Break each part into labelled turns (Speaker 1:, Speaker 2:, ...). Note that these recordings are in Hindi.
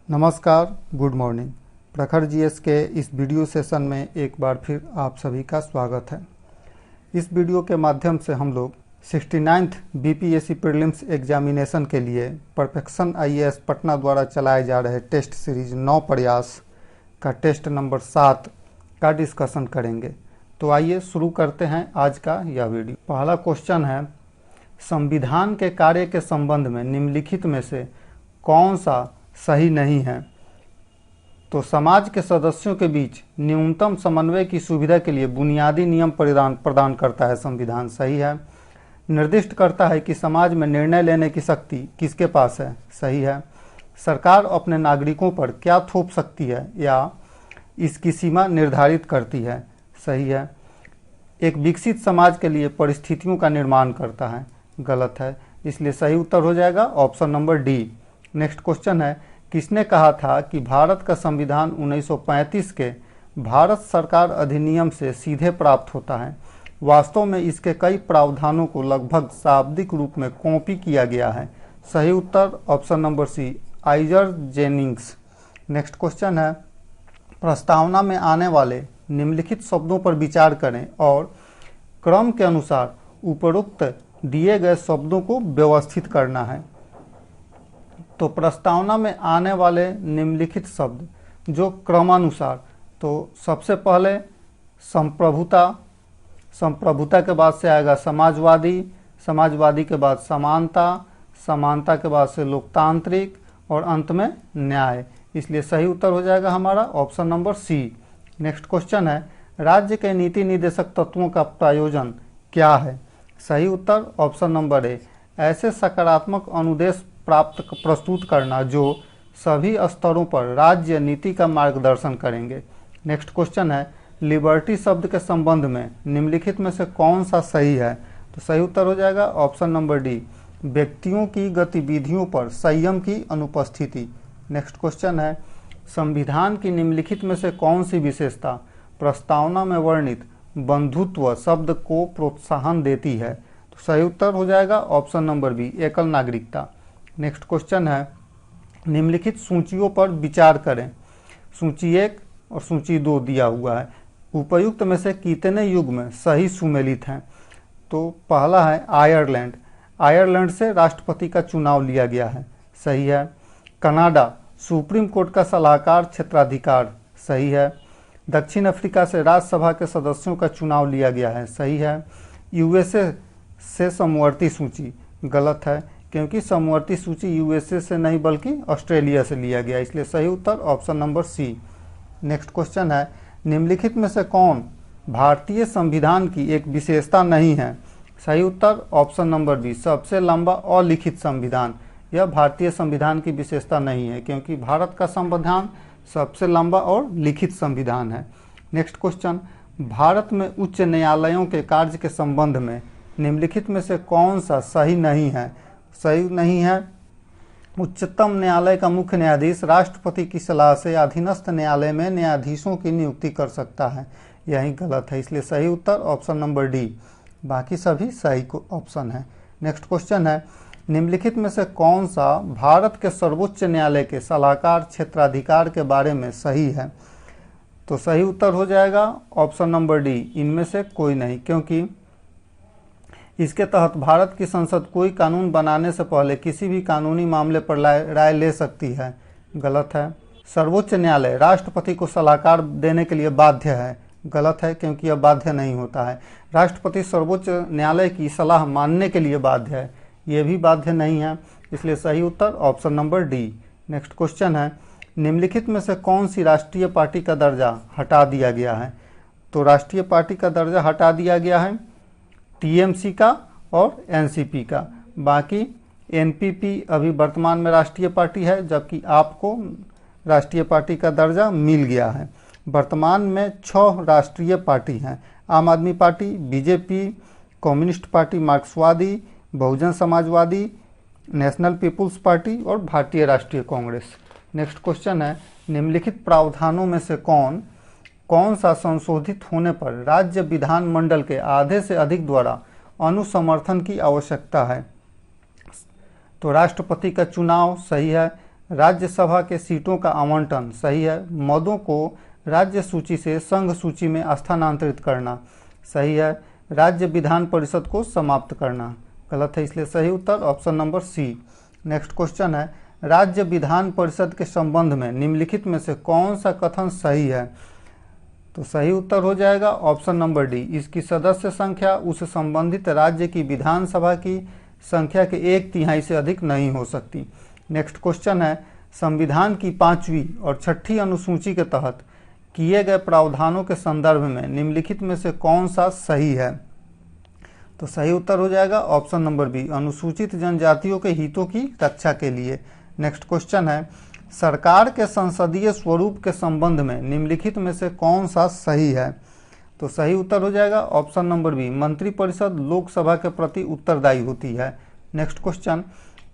Speaker 1: नमस्कार, गुड मॉर्निंग। प्रखर जीएस के इस वीडियो सेशन में एक बार फिर आप सभी का स्वागत है। इस वीडियो के माध्यम से हम लोग 69th बीपीएससी प्रीलिम्स एग्जामिनेशन के लिए परफेक्शन आईएएस पटना द्वारा चलाए जा रहे टेस्ट सीरीज 9 प्रयास का टेस्ट नंबर 7 का डिस्कशन करेंगे। तो आइए शुरू करते हैं आज का यह वीडियो। पहला क्वेश्चन है, संविधान के कार्य के संबंध में निम्नलिखित में से कौन सा सही नहीं है? तो समाज के सदस्यों के बीच न्यूनतम समन्वय की सुविधा के लिए बुनियादी नियम प्रदान करता है संविधान, सही है। निर्दिष्ट करता है कि समाज में निर्णय लेने की शक्ति किसके पास है, सही है। सरकार अपने नागरिकों पर क्या थोप सकती है या इसकी सीमा निर्धारित करती है, सही है। एक विकसित समाज के लिए परिस्थितियों का निर्माण करता है, गलत है। इसलिए सही उत्तर हो जाएगा option number D. Next question है, किसने कहा था कि भारत का संविधान 1935 के भारत सरकार अधिनियम से सीधे प्राप्त होता है? वास्तव में इसके कई प्रावधानों को लगभग शाब्दिक रूप में कॉपी किया गया है। सही उत्तर option number C, Ivor Jennings. Next question है, प्रस्तावना में आने वाले निम्नलिखित शब्दों पर विचार करें और क्रम के अनुसार उपरोक्त दिए गए शब्दों को व्यवस्थित करना है। तो प्रस्तावना में आने वाले निम्नलिखित शब्द जो क्रमानुसार, तो सबसे पहले संप्रभुता, संप्रभुता के बाद से आएगा समाजवादी, समाजवादी के बाद समानता, समानता के बाद से लोकतांत्रिक और अंत में न्याय। इसलिए सही उत्तर हो जाएगा हमारा option number C. Next question है, राज्य के नीति निर्देशक तत्वों का प्रयोजन क्या है? सही उत्तर ऑप्शन नंबर ए, ऐसे सकारात्मक अनुदेश प्रस्तुत करना जो सभी स्तरों पर राज्य नीति का मार्गदर्शन करेंगे। नेक्स्ट क्वेश्चन है, लिबर्टी शब्द के संबंध में निम्नलिखित में से कौन सा सही है? तो सही उत्तर हो जाएगा ऑप्शन नंबर डी, व्यक्तियों की गतिविधियों पर संयम की अनुपस्थिति। नेक्स्ट क्वेश्चन है, संविधान की निम्नलिखित में से कौन सी विशेषता प्रस्तावना में वर्णित बंधुत्व शब्द को प्रोत्साहन देती है? तो सही उत्तर हो जाएगा ऑप्शन नंबर बी, एकल नागरिकता। नेक्स्ट क्वेश्चन है, निम्नलिखित सूचियों पर विचार करें। सूची 1 और सूची 2 दिया हुआ है। उपर्युक्त में से कितने युग में सही सुमेलित हैं? तो पहला है आयरलैंड, आयरलैंड से राष्ट्रपति का चुनाव लिया गया है, सही है। कनाडा, सुप्रीम कोर्ट का सलाहकार क्षेत्राधिकार, सही है। दक्षिण अफ्रीका से राज्यसभा के सदस्यों का चुनाव लिया गया है, सही है। यूएसए से समवर्ती सूची, गलत है, क्योंकि समवर्ती सूची यूएसए से नहीं बल्कि ऑस्ट्रेलिया से लिया गया, इसलिए सही उत्तर option number C. Next question है, निम्नलिखित में से कौन भारतीय संविधान की एक विशेषता नहीं है? सही उत्तर ऑप्शन नंबर बी, सबसे लंबा अलिखित संविधान। यह भारतीय संविधान की विशेषता नहीं है क्योंकि भारत का संविधान सबसे लंबा और लिखित संविधान है। नेक्स्ट क्वेश्चन, भारत में उच्च न्यायालयों के कार्य के संबंध में निम्नलिखित में से कौन सा सही नहीं है? सही नहीं है, उच्चतम न्यायालय का मुख्य न्यायाधीश राष्ट्रपति की सलाह से अधीनस्थ न्यायालय में न्यायाधीशों की नियुक्ति कर सकता है, यही गलत है। इसलिए सही उत्तर ऑप्शन नंबर डी, बाकी सभी सही ऑप्शन है। नेक्स्ट क्वेश्चन है, निम्नलिखित में से कौन सा भारत के सर्वोच्च न्यायालय के सलाहकार क्षेत्राधिकार के बारे में सही है? तो सही उत्तर हो जाएगा ऑप्शन नंबर डी, इनमें से कोई नहीं, क्योंकि इसके तहत भारत की संसद कोई कानून बनाने से पहले किसी भी कानूनी मामले पर राय ले सकती है, गलत है। सर्वोच्च न्यायालय राष्ट्रपति को सलाहकार देने के लिए बाध्य है, गलत है, क्योंकि यह बाध्य नहीं होता है। राष्ट्रपति सर्वोच्च न्यायालय की सलाह मानने के लिए बाध्य है, ये भी बाध्य नहीं है, इसलिए सही उत्तर option number D. Next question है, निम्नलिखित में से कौन सी राष्ट्रीय पार्टी का दर्जा हटा दिया गया है? तो राष्ट्रीय पार्टी का दर्जा हटा दिया गया है टीएमसी का और एनसीपी का। बाकी एनपीपी अभी वर्तमान में राष्ट्रीय पार्टी है, जबकि आपको राष्ट्रीय पार्टी का दर्जा मिल गया है। वर्तमान में 6 राष्ट्रीय पार्टी हैं, आम आदमी पार्टी, बीजेपी, कम्युनिस्ट पार्टी मार्क्सवादी, Bahujan Samajwadi, national people's party और भारतीय राष्ट्रीय कांग्रेस। नेक्स्ट क्वेश्चन है, निम्नलिखित प्रावधानों में से कौन सा संशोधित होने पर राज्य विधानमंडल के आधे से अधिक द्वारा अनुसमर्थन की आवश्यकता है? तो राष्ट्रपति का चुनाव, सही है। राज्यसभा के सीटों का आवंटन, सही है। मदों को राज्य सूची से संघ सूची में स्थानांतरित करना, सही है। राज्य विधान परिषद को समाप्त करना, गलत है, इसलिए सही उत्तर option number C. Next question है, राज्य विधान परिषद के संबंध में निम्नलिखित में से कौन सा कथन सही है? तो सही उत्तर हो जाएगा ऑप्शन नंबर डी, इसकी सदस्य संख्या उस संबंधित राज्य की विधानसभा की संख्या के 1/3 से अधिक नहीं हो सकती। नेक्स्ट क्वेश्चन है, संविधान की 5वीं और 6ठी अनुसूची के तहत किए गए प्रावधानों के संदर्भ में निम्नलिखित में से कौन सा सही है? तो सही उत्तर हो जाएगा ऑप्शन नंबर बी, अनुसूचित जनजातियों के हितों की रक्षा के लिए। नेक्स्ट क्वेश्चन है, सरकार के संसदीय स्वरूप के संबंध में निम्नलिखित में से कौन सा सही है? तो सही उत्तर हो जाएगा ऑप्शन नंबर बी, मंत्रिपरिषद लोकसभा के प्रति उत्तरदायी होती है। नेक्स्ट क्वेश्चन,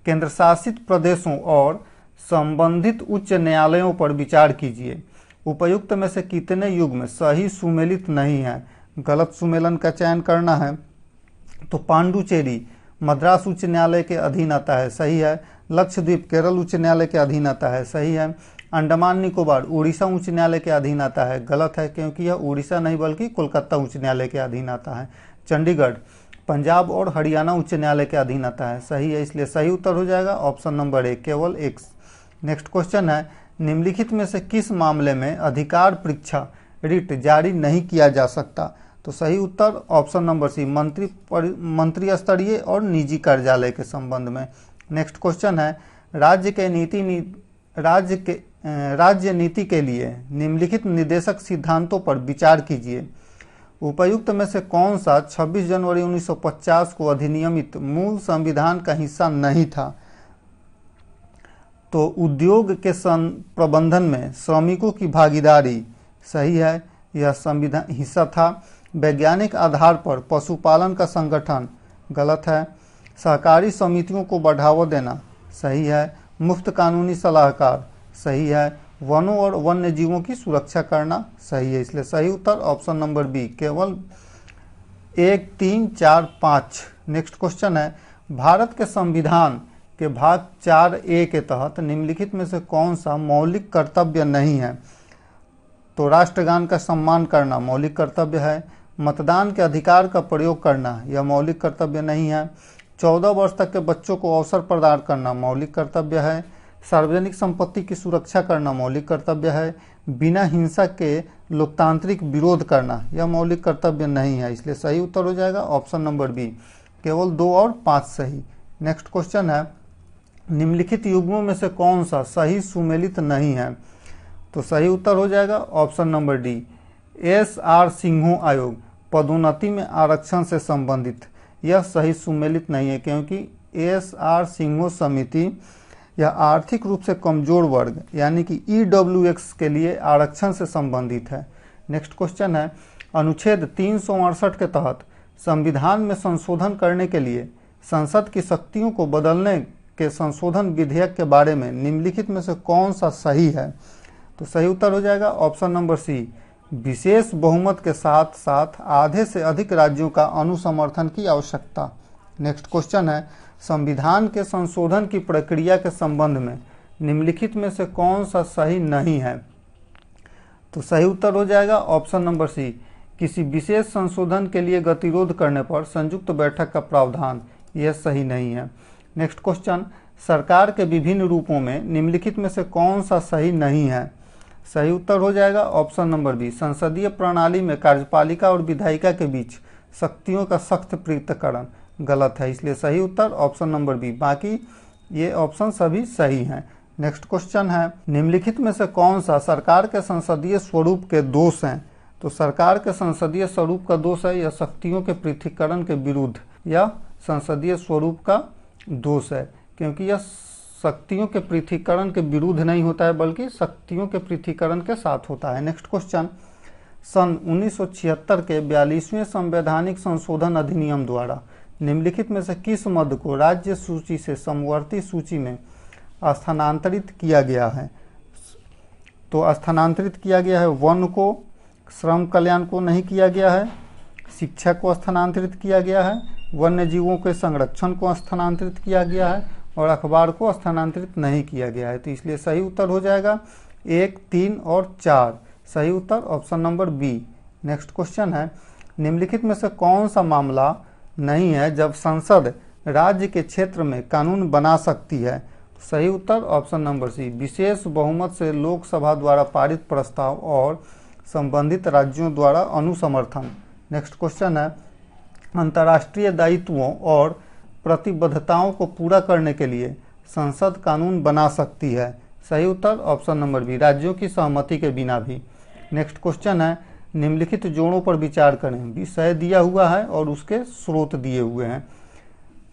Speaker 1: केंद्र शासित प्रदेशों और संबंधित उच्च न्यायालयों पर विचार कीजिए। उपर्युक्त में से कितने युग्म सही सुमेलित नहीं है? गलत सुमेलन का चयन करना है। तो पांडुचेरी मद्रास उच्च न्यायालय के अधीन आता है, सही है। लक्षद्वीप केरल उच्च न्यायालय के अधीन आता है, सही है। अंडमान निकोबार उड़ीसा उच्च न्यायालय के अधीन आता है, गलत है, क्योंकि यह उड़ीसा नहीं बल्कि कोलकाता उच्च न्यायालय के अधीन आता है। चंडीगढ़ पंजाब और हरियाणा उच्च न्यायालय के अधीन आता है, सही है, इसलिए सही उत्तर हो जाएगा ऑप्शन नंबर ए, केवल एक। नेक्स्ट क्वेश्चन है, निम्नलिखित में से किस मामले में अधिकार परीक्षा रिट जारी नहीं किया जा सकता? तो सही उत्तर ऑप्शन नंबर सी, मंत्री स्तरीय और निजी कार्यालय के संबंध में। नेक्स्ट क्वेश्चन है, राज्य नीति के लिए निम्नलिखित निर्देशक सिद्धांतों पर विचार कीजिए। उपर्युक्त में से कौन सा 26 जनवरी 1950 को अधिनियमित मूल संविधान का हिस्सा नहीं था? तो उद्योग के प्रबंधन में श्रमिकों की भागीदारी, सही है, यह संविधान हिस्सा था। वैज्ञानिक आधार पर पशुपालन का संगठन, गलत है। सहकारी समितियों को बढ़ावा देना, सही है। मुफ्त कानूनी सलाहकार, सही है। वनों और वन्य जीवों की सुरक्षा करना, सही है, इसलिए सही उत्तर ऑप्शन नंबर बी, केवल 1, 3, 4, 5। नेक्स्ट क्वेश्चन है, भारत के संविधान के भाग 4A के तहत निम्नलिखित में से कौन सा मौलिक कर्तव्य नहीं है? तो राष्ट्रगान का सम्मान करना मौलिक कर्तव्य है। मतदान के अधिकार का प्रयोग करना यह मौलिक कर्तव्य नहीं है। 14 वर्ष तक के बच्चों को अवसर प्रदान करना मौलिक कर्तव्य है। सार्वजनिक संपत्ति की सुरक्षा करना मौलिक कर्तव्य है। बिना हिंसा के लोकतांत्रिक विरोध करना यह मौलिक कर्तव्य नहीं है, इसलिए सही उत्तर हो जाएगा ऑप्शन नंबर बी, केवल 2 और 5 सही। नेक्स्ट क्वेश्चन है, निम्नलिखित युग्मों में से कौन सा सही सुमेलित नहीं है? तो सही उत्तर हो जाएगा ऑप्शन नंबर डी, SR सिंघो आयोग पदोन्नति में आरक्षण से संबंधित, यह सही सुमेलित नहीं है, क्योंकि SR सिंघो समिति यह आर्थिक रूप से कमजोर वर्ग यानी कि EWX के लिए आरक्षण से संबंधित है। नेक्स्ट क्वेश्चन है, अनुच्छेद 368 के तहत संविधान में संशोधन करने के लिए संसद की शक्तियों को बदलने के संशोधन विधेयक के बारे में निम्नलिखित में से कौन सा सही है? तो सही उत्तर हो जाएगा ऑप्शन नंबर सी, विशेष बहुमत के साथ साथ आधे से अधिक राज्यों का अनुसमर्थन की आवश्यकता। नेक्स्ट क्वेश्चन है, संविधान के संशोधन की प्रक्रिया के संबंध में निम्नलिखित में से कौन सा सही नहीं है? तो सही उत्तर हो जाएगा ऑप्शन नंबर सी, किसी विशेष संशोधन के लिए गतिरोध करने पर संयुक्त बैठक का प्रावधान, यह सही नहीं है। नेक्स्ट क्वेश्चन, सरकार के विभिन्न रूपों में निम्नलिखित में से कौन सा सही नहीं है? सही उत्तर हो जाएगा ऑप्शन नंबर बी, संसदीय प्रणाली में कार्यपालिका और विधायिका के बीच शक्तियों का सख्त पृथक्करण, गलत है, इसलिए सही उत्तर ऑप्शन नंबर बी, बाकी ये ऑप्शन सभी सही हैं। नेक्स्ट क्वेश्चन है, निम्नलिखित में से कौन सा सरकार के संसदीय स्वरूप के दोष हैं? तो सरकार के संसदीय स्वरूप का दोष है यह शक्तियों के पृथक्करण के विरुद्ध, यह संसदीय स्वरूप का दोष है, क्योंकि यह शक्तियों के पृथक्करण के विरुद्ध नहीं होता है बल्कि शक्तियों के पृथक्करण के साथ होता है। नेक्स्ट क्वेश्चन, सन 1976 के 42वें संवैधानिक संशोधन अधिनियम द्वारा निम्नलिखित में से किस मद को राज्य सूची से समवर्ती सूची में स्थानांतरित किया गया है? तो स्थानांतरित किया गया है वन को, श्रम कल्याण को नहीं किया गया है, शिक्षा को स्थानांतरित किया गया है, वन्य जीवों के संरक्षण को स्थानांतरित किया गया है और अखबार को स्थानांतरित नहीं किया गया है। तो इसलिए सही उत्तर हो जाएगा 1, 3 और 4। सही उत्तर option number B. Next question है, निम्नलिखित में से कौन सा मामला नहीं है जब संसद राज्य के क्षेत्र में कानून बना सकती है? सही उत्तर ऑप्शन नंबर सी, विशेष बहुमत से लोकसभा द्वारा पारित प्रस्ताव और संबंधित राज्यों द्वारा अनुसमर्थन। नेक्स्ट क्वेश्चन है, अंतर्राष्ट्रीय दायित्वों और प्रतिबद्धताओं को पूरा करने के लिए संसद कानून बना सकती है। सही उत्तर ऑप्शन नंबर बी, राज्यों की सहमति के बिना भी। नेक्स्ट क्वेश्चन है, निम्नलिखित जोड़ों पर विचार करें। विषय दिया हुआ है और उसके स्रोत दिए हुए हैं।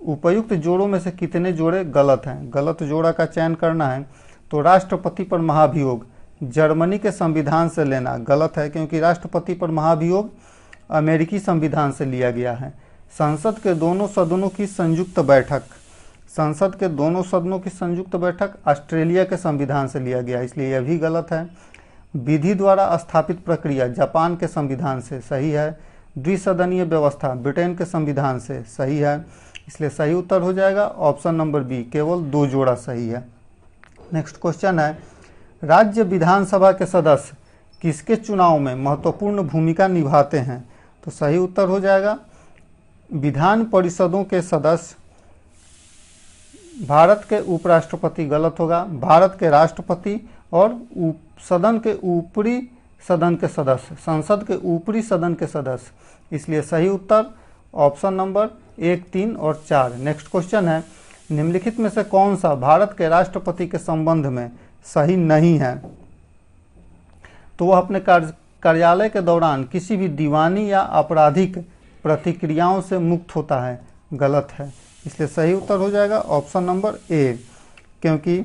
Speaker 1: उपर्युक्त जोड़ों में से कितने जोड़े गलत हैं? गलत जोड़ा का चयन करना है। तो राष्ट्रपति पर महाभियोग जर्मनी के संविधान से लेना गलत है, क्योंकि राष्ट्रपति पर महाभियोग अमेरिकी संविधान से लिया गया है। संसद के दोनों सदनों की संयुक्त बैठक, संसद के दोनों सदनों की संयुक्त बैठक ऑस्ट्रेलिया के संविधान से लिया गया, इसलिए यह भी गलत है। विधि द्वारा स्थापित प्रक्रिया जापान के संविधान से, सही है। द्विसदनीय व्यवस्था ब्रिटेन के संविधान से, सही है। इसलिए सही उत्तर हो जाएगा ऑप्शन नंबर बी, केवल 2 जोड़ा सही है। नेक्स्ट क्वेश्चन है, राज्य विधानसभा के सदस्य किसके चुनाव में महत्वपूर्ण भूमिका निभाते हैं? तो सही उत्तर हो जाएगा विधान परिषदों के सदस्य। भारत के उपराष्ट्रपति गलत होगा, भारत के राष्ट्रपति और सदन के ऊपरी सदन के सदस्य, संसद के ऊपरी सदन के सदस्य। इसलिए सही उत्तर ऑप्शन नंबर 1, 3 और 4। नेक्स्ट क्वेश्चन है, निम्नलिखित में से कौन सा भारत के राष्ट्रपति के संबंध में सही नहीं है? तो वह अपने कार्यालय के दौरान किसी भी दीवानी या आपराधिक प्रतिक्रियाओं से मुक्त होता है, गलत है। इसलिए सही उत्तर हो जाएगा ऑप्शन नंबर ए, क्योंकि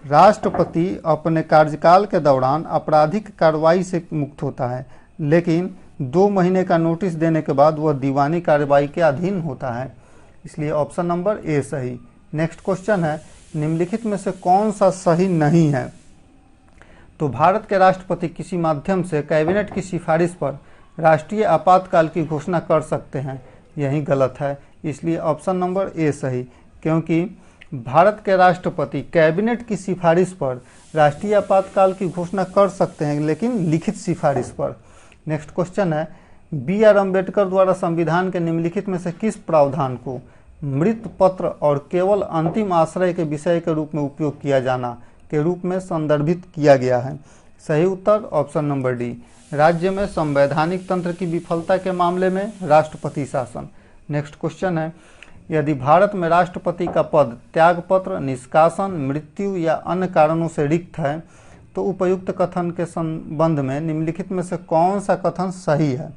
Speaker 1: राष्ट्रपति अपने कार्यकाल के दौरान आपराधिक कार्रवाई से मुक्त होता है, लेकिन 2 महीने का नोटिस देने के बाद वह दीवानी कार्रवाई के अधीन होता है। इसलिए ऑप्शन नंबर ए सही। नेक्स्ट क्वेश्चन है, निम्नलिखित में से कौन सा सही नहीं है? तो भारत के राष्ट्रपति किसी माध्यम से कैबिनेट की सिफारिश पर राष्ट्रीय आपातकाल की घोषणा कर सकते हैं, यही गलत है। इसलिए ऑप्शन नंबर ए सही, क्योंकि भारत के राष्ट्रपति कैबिनेट की सिफारिश पर राष्ट्रीय आपातकाल की घोषणा कर सकते हैं, लेकिन लिखित सिफारिश पर। नेक्स्ट क्वेश्चन है, बी.आर. अम्बेडकर द्वारा संविधान के निम्नलिखित में से किस प्रावधान को मृत पत्र और केवल अंतिम आश्रय के विषय के रूप में उपयोग किया जाना के रूप में संदर्भित किया गया है? सही उत्तर ऑप्शन नंबर डी, राज्य में संवैधानिक तंत्र की विफलता के मामले में राष्ट्रपति शासन। नेक्स्ट क्वेश्चन है, यदि भारत में राष्ट्रपति का पद त्यागपत्र, निष्कासन, मृत्यु या अन्य कारणों से रिक्त है, तो उपयुक्त कथन के संबंध में निम्नलिखित में से कौन सा कथन सही है?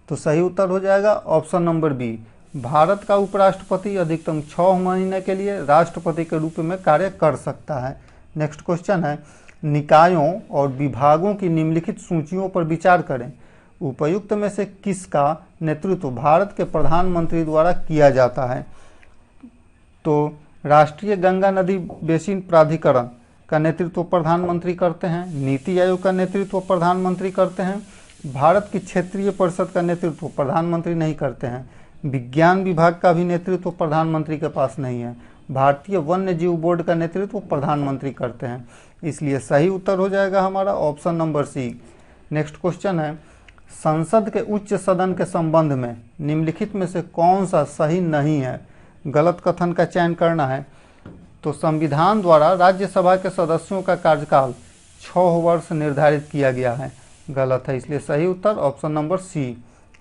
Speaker 1: तो सही उत्तर हो जाएगा ऑप्शन नंबर बी, भारत का उपराष्ट्रपति अधिकतम 6 महीने के लिए राष्ट्रपति के रूप में कार्य कर सकता है। नेक्स्ट क्वेश्चन है, निकायों और विभागों की निम्नलिखित सूचियों पर विचार करें। उपयुक्त में से किसका नेतृत्व भारत के प्रधानमंत्री द्वारा किया जाता है? तो राष्ट्रीय गंगा नदी बेसिन प्राधिकरण का नेतृत्व प्रधानमंत्री करते हैं, नीति आयोग का नेतृत्व प्रधानमंत्री करते हैं, भारत की क्षेत्रीय परिषद का नेतृत्व प्रधानमंत्री नहीं करते हैं, विज्ञान विभाग का भी नेतृत्व प्रधानमंत्री के पास नहीं है, भारतीय वन्य जीव बोर्ड का नेतृत्व प्रधानमंत्री करते हैं। इसलिए सही उत्तर हो जाएगा हमारा option number C. Next question है, संसद के उच्च सदन के संबंध में निम्नलिखित में से कौन सा सही नहीं है? गलत कथन का चयन करना है। तो संविधान द्वारा राज्यसभा के सदस्यों का कार्यकाल 6 वर्ष निर्धारित किया गया है, गलत है। इसलिए सही उत्तर option number C.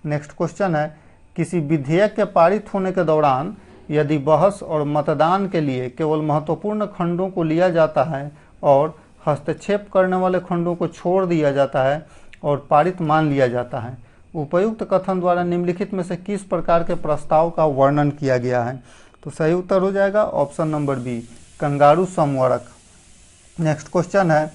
Speaker 1: Next question है, किसी विधेयक के पारित होने के दौरान यदि बहस और मतदान के लिए केवल महत्वपूर्ण खंडों को लिया जाता है और हस्तक्षेप करने वाले खंडों को छोड़ दिया जाता है और पारित मान लिया जाता है, उपयुक्त कथन द्वारा निम्नलिखित में से किस प्रकार के प्रस्ताव का वर्णन किया गया है? तो सही उत्तर हो जाएगा ऑप्शन नंबर बी, कंगारू संवरक। नेक्स्ट क्वेश्चन है,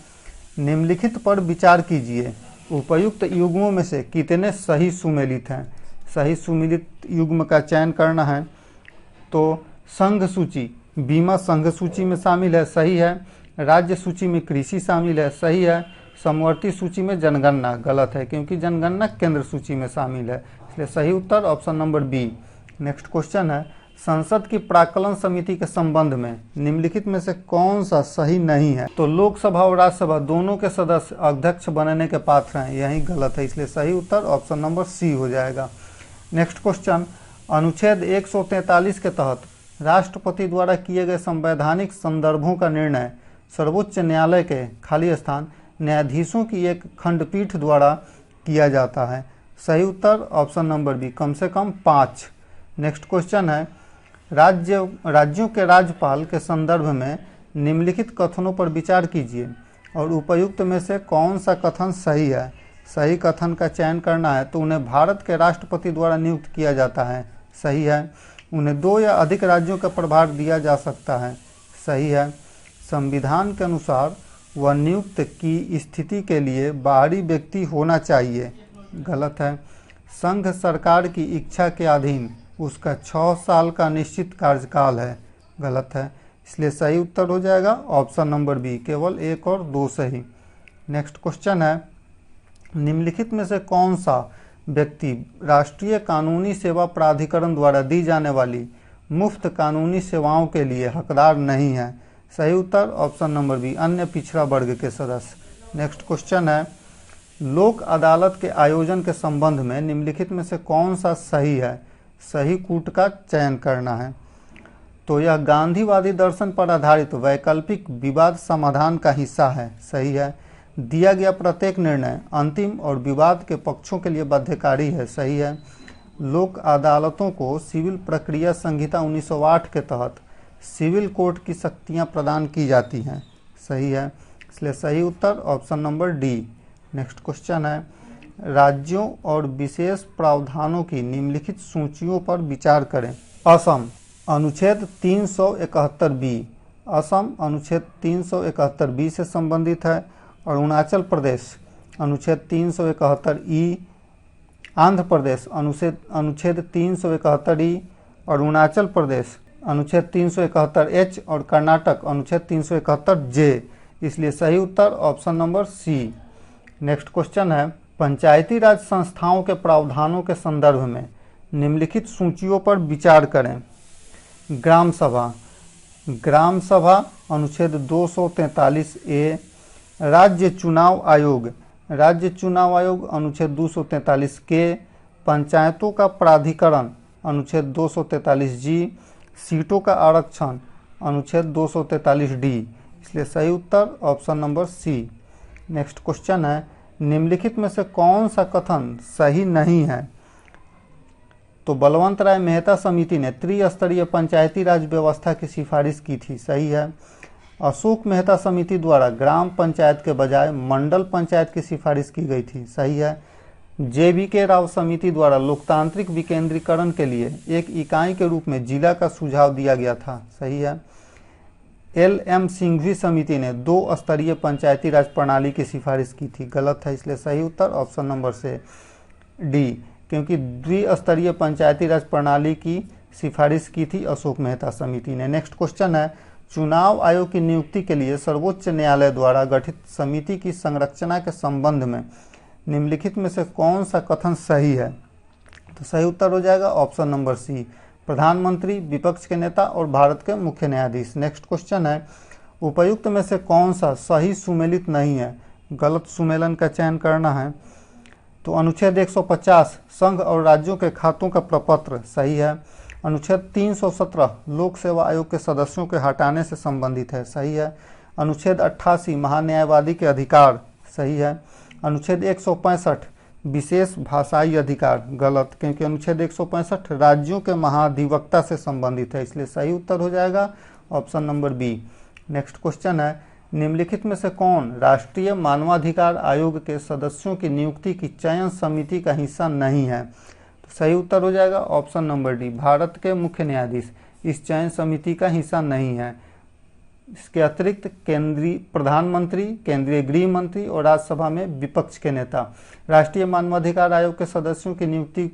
Speaker 1: निम्नलिखित पर विचार कीजिए, उपयुक्त युग्मों में से कितने सही सुमेलित हैं? सही सुमेलित युग्म का चयन करना है। तो संघ सूची, बीमा संघ सूची में शामिल है, सही है। राज्य सूची में कृषि शामिल है, सही है। समवर्ती सूची में जनगणना, गलत है, क्योंकि जनगणना केंद्र सूची में शामिल है, इसलिए सही उत्तर option number B. Next question है, संसद की प्राक्कलन समिति के संबंध में निम्नलिखित में से कौन सा सही नहीं है? तो लोकसभा और राज्यसभा दोनों के सदस्य अध्यक्ष बनने के पात्र हैं, यही गलत है, इसलिए सही उत्तर ऑप्शन नंबर सी हो जाएगा। नेक्स्ट क्वेश्चन, अनुच्छेद 143 के तहत राष्ट्रपति द्वारा किए गए संवैधानिक संदर्भों का निर्णय सर्वोच्च न्यायालय के खाली स्थान न्यायाधीशों की एक खंडपीठ द्वारा किया जाता है। सही उत्तर ऑप्शन नंबर बी, कम से कम 5। नेक्स्ट क्वेश्चन है, राज्यों के राज्यपाल के संदर्भ में निम्नलिखित कथनों पर विचार कीजिए और उपयुक्त में से कौन सा कथन सही है। सही कथन का चयन करना है। तो उन्हें भारत के राष्ट्रपति द्वारा नियुक्त किया जाता है, सही है। उन्हें 2 या अधिक राज्यों का प्रभार दिया जा सकता है, सही है। संविधान के अनुसार वह नियुक्त की स्थिति के लिए बाहरी व्यक्ति होना चाहिए, गलत है। संघ सरकार की इच्छा के अधीन उसका 6 साल का निश्चित कार्यकाल है, गलत है। इसलिए सही उत्तर हो जाएगा ऑप्शन नंबर बी, केवल 1 और 2 सही। नेक्स्ट क्वेश्चन है, निम्नलिखित में से कौन सा व्यक्ति राष्ट्रीय कानूनी सेवा प्राधिकरण द्वारा दी जाने वाली मुफ्त कानूनी सेवाओं के लिए हकदार नहीं है? सही उत्तर ऑप्शन नंबर बी, अन्य पिछड़ा वर्ग के सदस्य। नेक्स्ट क्वेश्चन है, लोक अदालत के आयोजन के संबंध में निम्नलिखित में से कौन सा सही है? सही कूट का चयन करना है। तो यह गांधीवादी दर्शन पर आधारित वैकल्पिक विवाद समाधान का हिस्सा है, सही है। दिया गया प्रत्येक निर्णय अंतिम और विवाद के पक्षों के लिए बाध्यकारी है, सही है। लोक अदालतों को सिविल प्रक्रिया संहिता 1908 के तहत सिविल कोर्ट की शक्तियां प्रदान की जाती हैं, सही है। इसलिए सही उत्तर option number D. Next question है, राज्यों और विशेष प्रावधानों की निम्नलिखित सूचियों पर विचार करें। असम अनुच्छेद 371 बी, असम अनुच्छेद 371 बी से संबंधित है। अरुणाचल प्रदेश अनुच्छेद 371 ई, आंध्र प्रदेश अनुच्छेद 371 ई, अरुणाचल प्रदेश अनुच्छेद 371 एच और कर्नाटक अनुच्छेद 371 जे। इसलिए सही उत्तर option number C. Next question है, पंचायती राज संस्थाओं के प्रावधानों के संदर्भ में निम्नलिखित सूचियों पर विचार करें। ग्राम सभा अनुच्छेद 243 ए, राज्य चुनाव आयोग अनुच्छेद 243 के, पंचायतों का प्राधिकरण अनुच्छेद 243 जी, सीटों का आरक्षण अनुच्छेद 243 डी। इसलिए सही उत्तर option number C. Next question है, निम्नलिखित में से कौन सा कथन सही नहीं है? तो बलवंत राय मेहता समिति ने त्रिस्तरीय पंचायती राज व्यवस्था की सिफारिश की थी, सही है। अशोक मेहता समिति द्वारा ग्राम पंचायत के बजाय मंडल पंचायत की सिफारिश की गई थी, सही है। JBK राव समिति द्वारा लोकतांत्रिक विकेंद्रीकरण के लिए एक इकाई के रूप में जिला का सुझाव दिया गया था, सही है। LM सिंघवी समिति ने 2 स्तरीय पंचायती राज प्रणाली की सिफारिश की थी, गलत है। इसलिए सही उत्तर ऑप्शन नंबर से डी, क्योंकि द्विस्तरीय पंचायती राज प्रणाली की सिफारिश की थी अशोक मेहता समिति ने। नेक्स्ट क्वेश्चन है, चुनाव आयोग की नियुक्ति के लिए सर्वोच्च न्यायालय द्वारा गठित समिति की संरचना के संबंध में निम्नलिखित में से कौन सा कथन सही है? तो सही उत्तर हो जाएगा ऑप्शन नंबर सी, प्रधानमंत्री, विपक्ष के नेता और भारत के मुख्य न्यायाधीश। नेक्स्ट क्वेश्चन है, उपयुक्त में से कौन सा सही सुमेलित नहीं है? गलत सुमेलन का चयन करना है। तो अनुच्छेद 150 संघ और राज्यों के खातों का प्रपत्र, सही है। अनुच्छेद 317 लोक सेवा आयोग के सदस्यों के हटाने से संबंधित है, सही है। अनुच्छेद 88 महान्यायवादी के अधिकार, सही है। अनुच्छेद 165 विशेष भाषाई अधिकार, गलत, क्योंकि अनुच्छेद 165 राज्यों के महाधिवक्ता से संबंधित है। इसलिए सही उत्तर हो जाएगा option number B. Next question है, निम्नलिखित में से कौन राष्ट्रीय मानवाधिकार आयोग के सदस्यों की नियुक्ति की चयन समिति का हिस्सा नहीं है? तो सही उत्तर हो जाएगा ऑप्शन नंबर डी, भारत के मुख्य न्यायाधीश इस चयन समिति का हिस्सा नहीं है। इसके अतिरिक्त केंद्रीय प्रधानमंत्री, केंद्रीय गृह मंत्री और राज्यसभा में विपक्ष के नेता राष्ट्रीय मानवाधिकार आयोग के सदस्यों की नियुक्ति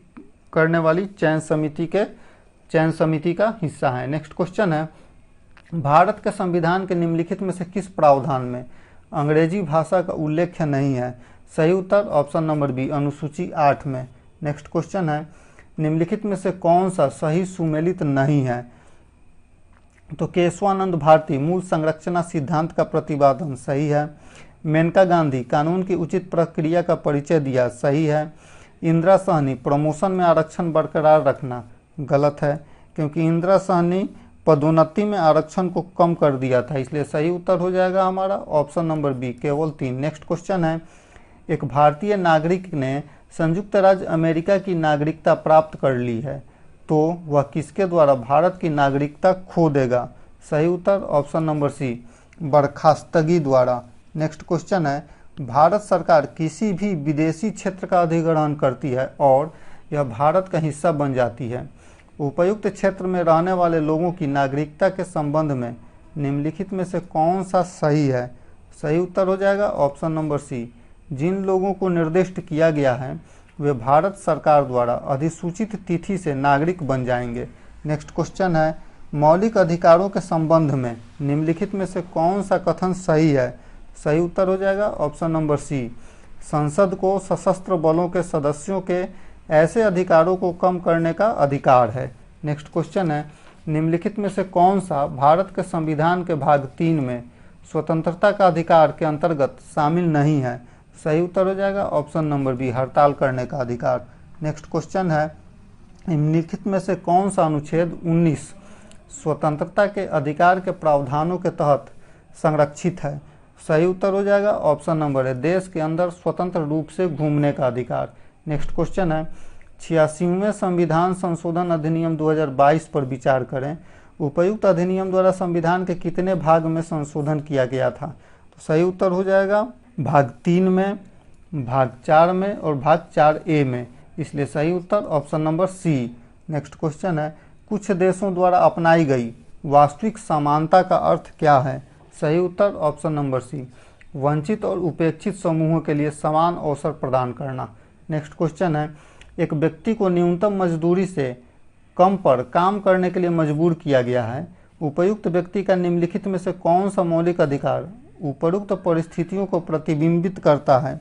Speaker 1: करने वाली चयन समिति का हिस्सा है। नेक्स्ट क्वेश्चन है, भारत के संविधान के निम्नलिखित में से किस प्रावधान में अंग्रेजी भाषा का उल्लेख नहीं है? सही उत्तर ऑप्शन नंबर बी, अनुसूची 8 में। नेक्स्ट क्वेश्चन है, निम्नलिखित में से कौन सा सही सुमेलित नहीं है? तो केशवानंद भारती मूल संरचना सिद्धांत का प्रतिपादन सही है। मेनका गांधी कानून की उचित प्रक्रिया का परिचय दिया सही है। इंदिरा साहनी प्रमोशन में आरक्षण बरकरार रखना गलत है, क्योंकि इंदिरा साहनी पदोन्नति में आरक्षण को कम कर दिया था, इसलिए सही उत्तर हो जाएगा हमारा ऑप्शन नंबर बी, केवल 3। नेक्स्ट क्वेश्चन है, एक भारतीय नागरिक ने संयुक्त राज्य अमेरिका की नागरिकता प्राप्त कर ली है, तो वह किसके द्वारा भारत की नागरिकता खो देगा? सही उत्तर ऑप्शन नंबर सी, बर्खास्तगी द्वारा। नेक्स्ट क्वेश्चन है, भारत सरकार किसी भी विदेशी क्षेत्र का अधिग्रहण करती है और यह भारत का हिस्सा बन जाती है। उपयुक्त क्षेत्र में रहने वाले लोगों की नागरिकता के संबंध में निम्नलिखित में से कौन सा सही है? सही उत्तर हो जाएगा ऑप्शन नंबर सी, जिन लोगों को निर्दिष्ट किया गया है वे भारत सरकार द्वारा अधिसूचित तिथि से नागरिक बन जाएंगे। नेक्स्ट क्वेश्चन है, मौलिक अधिकारों के संबंध में निम्नलिखित में से कौन सा कथन सही है? सही उत्तर हो जाएगा ऑप्शन नंबर सी, संसद को सशस्त्र बलों के सदस्यों के ऐसे अधिकारों को कम करने का अधिकार है। नेक्स्ट क्वेश्चन है, निम्नलिखित में से कौन सा भारत के संविधान के भाग 3 में स्वतंत्रता का अधिकार के अंतर्गत शामिल नहीं है? सही उत्तर हो जाएगा ऑप्शन नंबर बी, हड़ताल करने का अधिकार। नेक्स्ट क्वेश्चन है, निम्नलिखित में से कौन सा अनुच्छेद 19 स्वतंत्रता के अधिकार के प्रावधानों के तहत संरक्षित है? सही उत्तर हो जाएगा ऑप्शन नंबर है, देश के अंदर स्वतंत्र रूप से घूमने का अधिकार। नेक्स्ट क्वेश्चन है, 86वें संविधान संशोधन अधिनियम 2022 पर विचार करें। उपयुक्त अधिनियम द्वारा संविधान के कितने भाग में संशोधन किया गया था? तो सही उत्तर हो जाएगा भाग 3 में, भाग 4 में और भाग 4A में, इसलिए सही उत्तर option number C. Next question है, कुछ देशों द्वारा अपनाई गई वास्तविक समानता का अर्थ क्या है? सही उत्तर ऑप्शन नंबर सी, वंचित और उपेक्षित समूहों के लिए समान अवसर प्रदान करना। नेक्स्ट क्वेश्चन है, एक व्यक्ति को न्यूनतम मजदूरी से कम पर काम करने के लिए मजबूर किया गया है। उपयुक्त व्यक्ति का निम्नलिखित में से कौन सा मौलिक अधिकार उपरोक्त परिस्थितियों को प्रतिबिंबित करता है?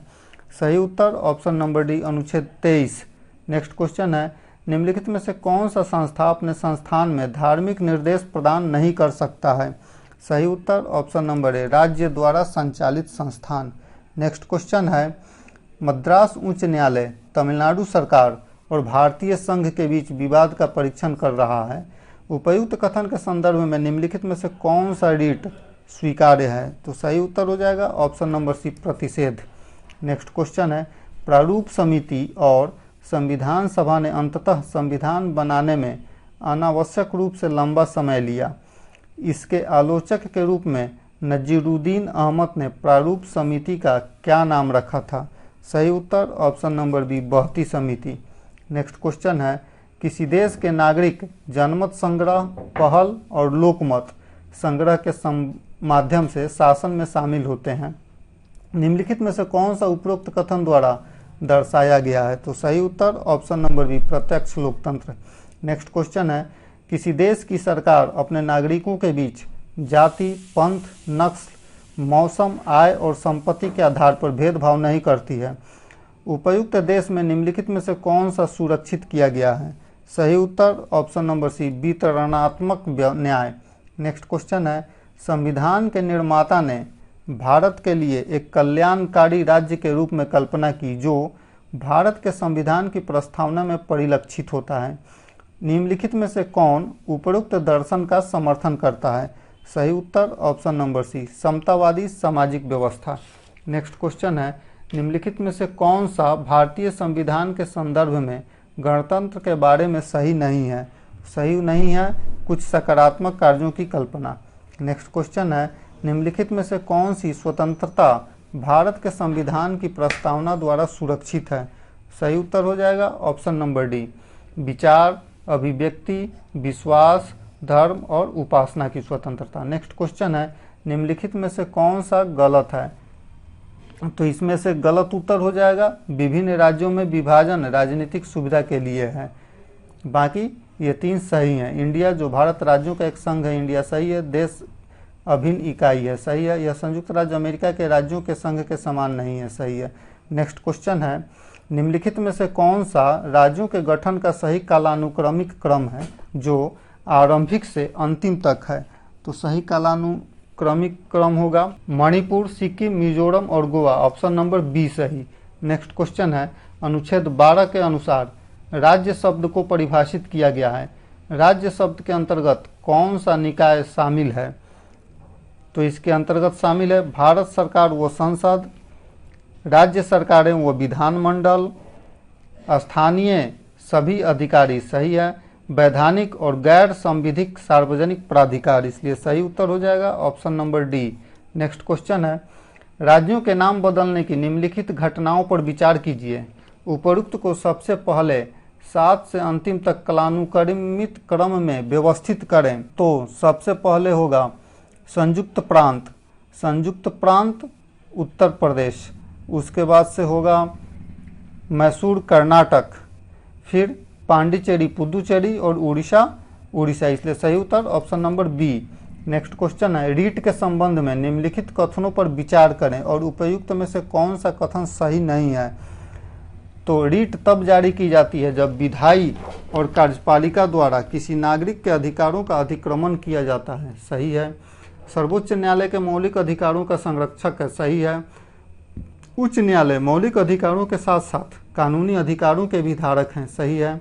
Speaker 1: सही उत्तर ऑप्शन नंबर डी, अनुच्छेद 23। नेक्स्ट क्वेश्चन है, निम्नलिखित में से कौन सा संस्था अपने संस्थान में धार्मिक निर्देश प्रदान नहीं कर सकता है? सही उत्तर ऑप्शन नंबर ए, राज्य द्वारा संचालित संस्थान। नेक्स्ट क्वेश्चन है, मद्रास उच्च न्यायालय तमिलनाडु सरकार और भारतीय संघ के बीच विवाद का परीक्षण कर रहा है। उपयुक्त कथन के संदर्भ में निम्नलिखित में से कौन सा रीट स्वीकार्य है? तो सही उत्तर हो जाएगा ऑप्शन नंबर सी, प्रतिषेध। नेक्स्ट क्वेश्चन है, प्रारूप समिति और संविधान सभा ने अंततः संविधान बनाने में अनावश्यक रूप से लंबा समय लिया। इसके आलोचक के रूप में नजीरुद्दीन अहमद ने प्रारूप समिति का क्या नाम रखा था? सही उत्तर ऑप्शन नंबर बी, बहती समिति। नेक्स्ट क्वेश्चन है, किसी देश के नागरिक जनमत संग्रह, पहल और लोकमत संग्रह के माध्यम से शासन में शामिल होते हैं। निम्नलिखित में से कौन सा उपरोक्त कथन द्वारा दर्शाया गया है? तो सही उत्तर ऑप्शन नंबर बी, प्रत्यक्ष लोकतंत्र। नेक्स्ट क्वेश्चन है, किसी देश की सरकार अपने नागरिकों के बीच जाति, पंथ, नस्ल, मौसम, आय और संपत्ति के आधार पर भेदभाव नहीं करती है। उपयुक्त देश में निम्नलिखित में से कौन सा सुरक्षित किया गया है? सही उत्तर ऑप्शन नंबर सी, वितरणात्मक न्याय। नेक्स्ट क्वेश्चन है, संविधान के निर्माता ने भारत के लिए एक कल्याणकारी राज्य के रूप में कल्पना की जो भारत के संविधान की प्रस्तावना में परिलक्षित होता है। निम्नलिखित में से कौन उपरोक्त दर्शन का समर्थन करता है? सही उत्तर ऑप्शन नंबर सी, समतावादी सामाजिक व्यवस्था। नेक्स्ट क्वेश्चन है, निम्नलिखित में से कौन सा भारतीय संविधान के संदर्भ में गणतंत्र के बारे में सही नहीं है? सही नहीं है कुछ सकारात्मक कार्यों की कल्पना। नेक्स्ट क्वेश्चन है, निम्नलिखित में से कौन सी स्वतंत्रता भारत के संविधान की प्रस्तावना द्वारा सुरक्षित है? सही उत्तर हो जाएगा ऑप्शन नंबर डी, विचार, अभिव्यक्ति, विश्वास, धर्म और उपासना की स्वतंत्रता। नेक्स्ट क्वेश्चन है, निम्नलिखित में से कौन सा गलत है? तो इसमें से गलत उत्तर हो जाएगा विभिन्न राज्यों में विभाजन राजनीतिक सुविधा के लिए है। बाकी ये 3 सही हैं। इंडिया जो भारत राज्यों का एक संघ है, इंडिया सही है। देश अभिन्न इकाई है, सही है। यह संयुक्त राज्य अमेरिका के राज्यों के संघ के समान नहीं है, सही है। नेक्स्ट क्वेश्चन है, निम्नलिखित में से कौन सा राज्यों के गठन का सही कालानुक्रमिक क्रम है जो आरंभिक से अंतिम तक है? तो सही कालानुक्रमिक क्रम होगा मणिपुर, सिक्किम, मिजोरम और गोवा। ऑप्शन नंबर बी सही। नेक्स्ट क्वेश्चन है, अनुच्छेद 12 के अनुसार राज्य शब्द को परिभाषित किया गया है। राज्य शब्द के अंतर्गत कौन सा निकाय शामिल है? तो इसके अंतर्गत शामिल है भारत सरकार व संसद, राज्य सरकारें व विधानमंडल, स्थानीय सभी अधिकारी, सही है, वैधानिक और गैर संविधिक सार्वजनिक प्राधिकार, इसलिए सही उत्तर हो जाएगा option number D. Next question है, राज्यों के नाम बदलने की निम्नलिखित घटनाओं पर विचार कीजिए। उपरोक्त को सबसे पहले 7 से अंतिम तक कालानुक्रमित क्रम में व्यवस्थित करें। तो सबसे पहले होगा संयुक्त प्रांत उत्तर प्रदेश, उसके बाद से होगा मैसूर कर्नाटक, फिर पांडिचेरी पुदुचेरी और उड़ीसा, इसलिए सही उत्तर option number B. Next question है, रीट के संबंध में निम्नलिखित कथनों पर विचार करें और उपयुक्त में से कौन सा कथन सही नहीं है? तो रीट तब जारी की जाती है जब विधायी और कार्यपालिका द्वारा किसी नागरिक के अधिकारों का अतिक्रमण किया जाता है, सही है। सर्वोच्च न्यायालय के मौलिक अधिकारों का संरक्षक है, सही है। उच्च न्यायालय मौलिक अधिकारों के साथ साथ कानूनी अधिकारों के भी धारक हैं, सही है।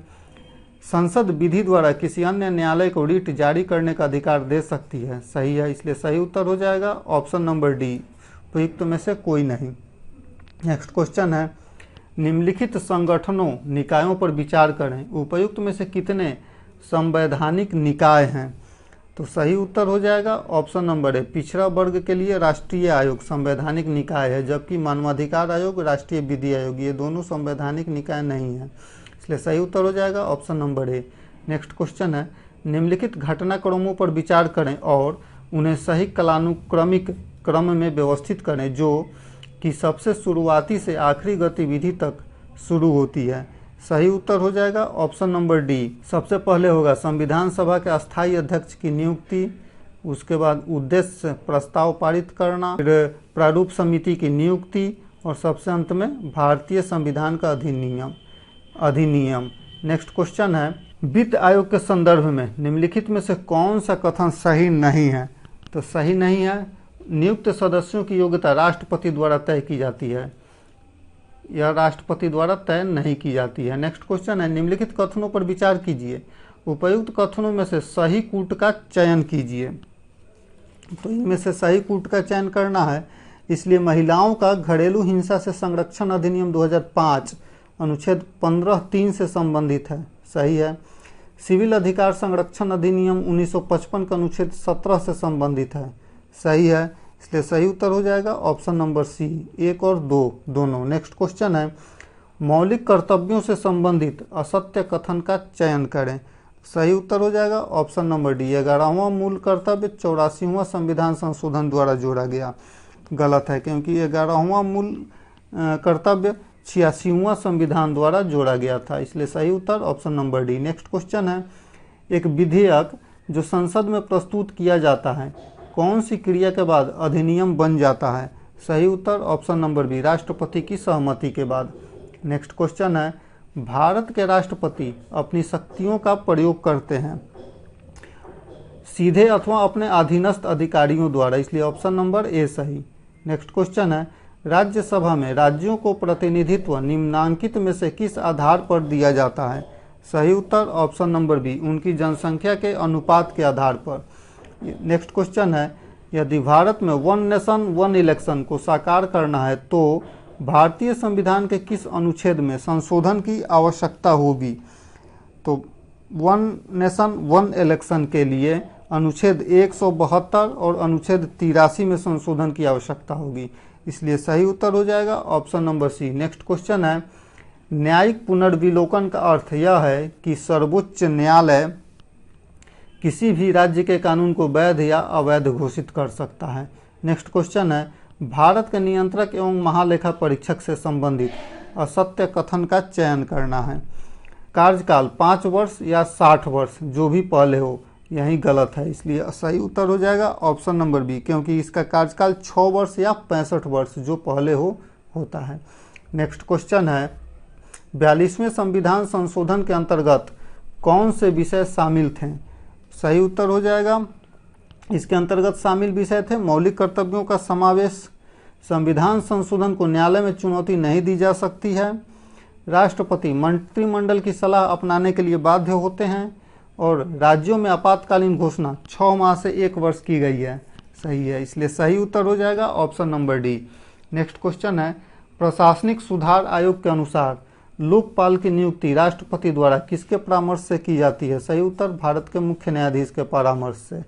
Speaker 1: संसद विधि द्वारा किसी अन्य न्यायालय को रीट जारी करने का अधिकार दे सकती है, सही है, इसलिए सही उत्तर हो जाएगा ऑप्शन नंबर डी, उपयुक्त में से कोई नहीं। नेक्स्ट क्वेश्चन है, निम्नलिखित संगठनों निकायों पर विचार करें, उपयुक्त में से कितने संवैधानिक निकाय हैं? तो सही उत्तर हो जाएगा ऑप्शन नंबर ए, पिछड़ा वर्ग के लिए राष्ट्रीय आयोग संवैधानिक निकाय है, जबकि मानवाधिकार आयोग, राष्ट्रीय विधि आयोग, ये दोनों संवैधानिक निकाय नहीं है, इसलिए सही उत्तर हो जाएगा ऑप्शन नंबर ए। नेक्स्ट क्वेश्चन है, निम्नलिखित घटनाक्रमों पर विचार करें और उन्हें सही कालानुक्रमिक क्रम में व्यवस्थित करें जो कि सबसे शुरुआती से आखिरी गतिविधि तक शुरू होती है। सही उत्तर हो जाएगा ऑप्शन नंबर डी। सबसे पहले होगा संविधान सभा के अस्थायी अध्यक्ष की नियुक्ति, उसके बाद उद्देश्य प्रस्ताव पारित करना, फिर प्रारूप समिति की नियुक्ति और सबसे अंत में भारतीय संविधान का अधिनियम। नेक्स्ट क्वेश्चन है, वित्त आयोग के संदर्भ में निम्नलिखित में से कौन सा कथन सही नहीं है? तो सही नहीं है, नियुक्त सदस्यों की योग्यता राष्ट्रपति द्वारा तय की जाती है, यह राष्ट्रपति द्वारा तय नहीं की जाती है। नेक्स्ट क्वेश्चन है, निम्नलिखित कथनों पर विचार कीजिए, उपयुक्त कथनों में से सही कूट का चयन कीजिए। तो इनमें से सही कूट का चयन करना है, इसलिए महिलाओं का घरेलू हिंसा से संरक्षण अधिनियम 2005 अनुच्छेद 15(3) से संबंधित है, सही है। सिविल अधिकार संरक्षण अधिनियम 1955 का अनुच्छेद 17 से संबंधित है, सही है, इसलिए सही उत्तर हो जाएगा ऑप्शन नंबर सी, 1 और 2 दोनों। नेक्स्ट क्वेश्चन है, मौलिक कर्तव्यों से संबंधित असत्य कथन का चयन करें। सही उत्तर हो जाएगा ऑप्शन नंबर डी, 11वां मूल कर्तव्य 84वां संविधान संशोधन द्वारा जोड़ा गया। गलत है, क्योंकि 11वां मूल कर्तव्य 86वां संविधान द्वारा जोड़ा गया था, इसलिए सही उत्तर option number D. Next question है, एक विधेयक जो संसद में प्रस्तुत किया जाता है कौन सी क्रिया के बाद अधिनियम बन जाता है? सही उत्तर ऑप्शन नंबर बी, राष्ट्रपति की सहमति के बाद। नेक्स्ट क्वेश्चन है, भारत के राष्ट्रपति अपनी शक्तियों का प्रयोग करते हैं सीधे अथवा अपने अधीनस्थ अधिकारियों द्वारा, इसलिए ऑप्शन नंबर ए सही। नेक्स्ट क्वेश्चन है, राज्यसभा में राज्यों को प्रतिनिधित्व निम्नांकित में से किस आधार पर दिया जाता है? सही उत्तर ऑप्शन नंबर बी, उनकी जनसंख्या के अनुपात के आधार पर। नेक्स्ट क्वेश्चन है, यदि भारत में 1 नेशन 1 इलेक्शन को साकार करना है तो भारतीय संविधान के किस अनुच्छेद में संशोधन की आवश्यकता होगी? तो 1 नेशन 1 इलेक्शन के लिए अनुच्छेद 172 और अनुच्छेद 83 में संशोधन की आवश्यकता होगी, इसलिए सही उत्तर हो जाएगा option number C. Next question है, न्यायिक पुनर्विलोकन का अर्थ यह है कि सर्वोच्च न्यायालय किसी भी राज्य के कानून को वैध या अवैध घोषित कर सकता है। नेक्स्ट क्वेश्चन है, भारत के नियंत्रक एवं महालेखा परीक्षक से संबंधित असत्य कथन का चयन करना है। कार्यकाल 5 वर्ष या 60 वर्ष, जो भी पहले हो, यही गलत है, इसलिए सही उत्तर हो जाएगा ऑप्शन नंबर बी, क्योंकि इसका कार्यकाल 6 वर्ष या 65 वर्ष जो पहले हो होता है। नेक्स्ट क्वेश्चन है, 42वें संविधान संशोधन के अंतर्गत कौन से विषय शामिल थे? सही उत्तर हो जाएगा, इसके अंतर्गत शामिल विषय थे मौलिक कर्तव्यों का समावेश, संविधान संशोधन को न्यायालय में चुनौती नहीं दी जा सकती है, राष्ट्रपति मंत्रिमंडल की सलाह अपनाने के लिए बाध्य होते हैं, और राज्यों में आपातकालीन घोषणा 6 माह से 1 वर्ष की गई है। सही है, इसलिए सही उत्तर हो जाएगा option number D. Next question है, प्रशासनिक सुधार आयोग के अनुसार लोकपाल की नियुक्ति राष्ट्रपति द्वारा किसके परामर्श से की जाती है? सही उत्तर भारत के मुख्य न्यायाधीश के परामर्श से।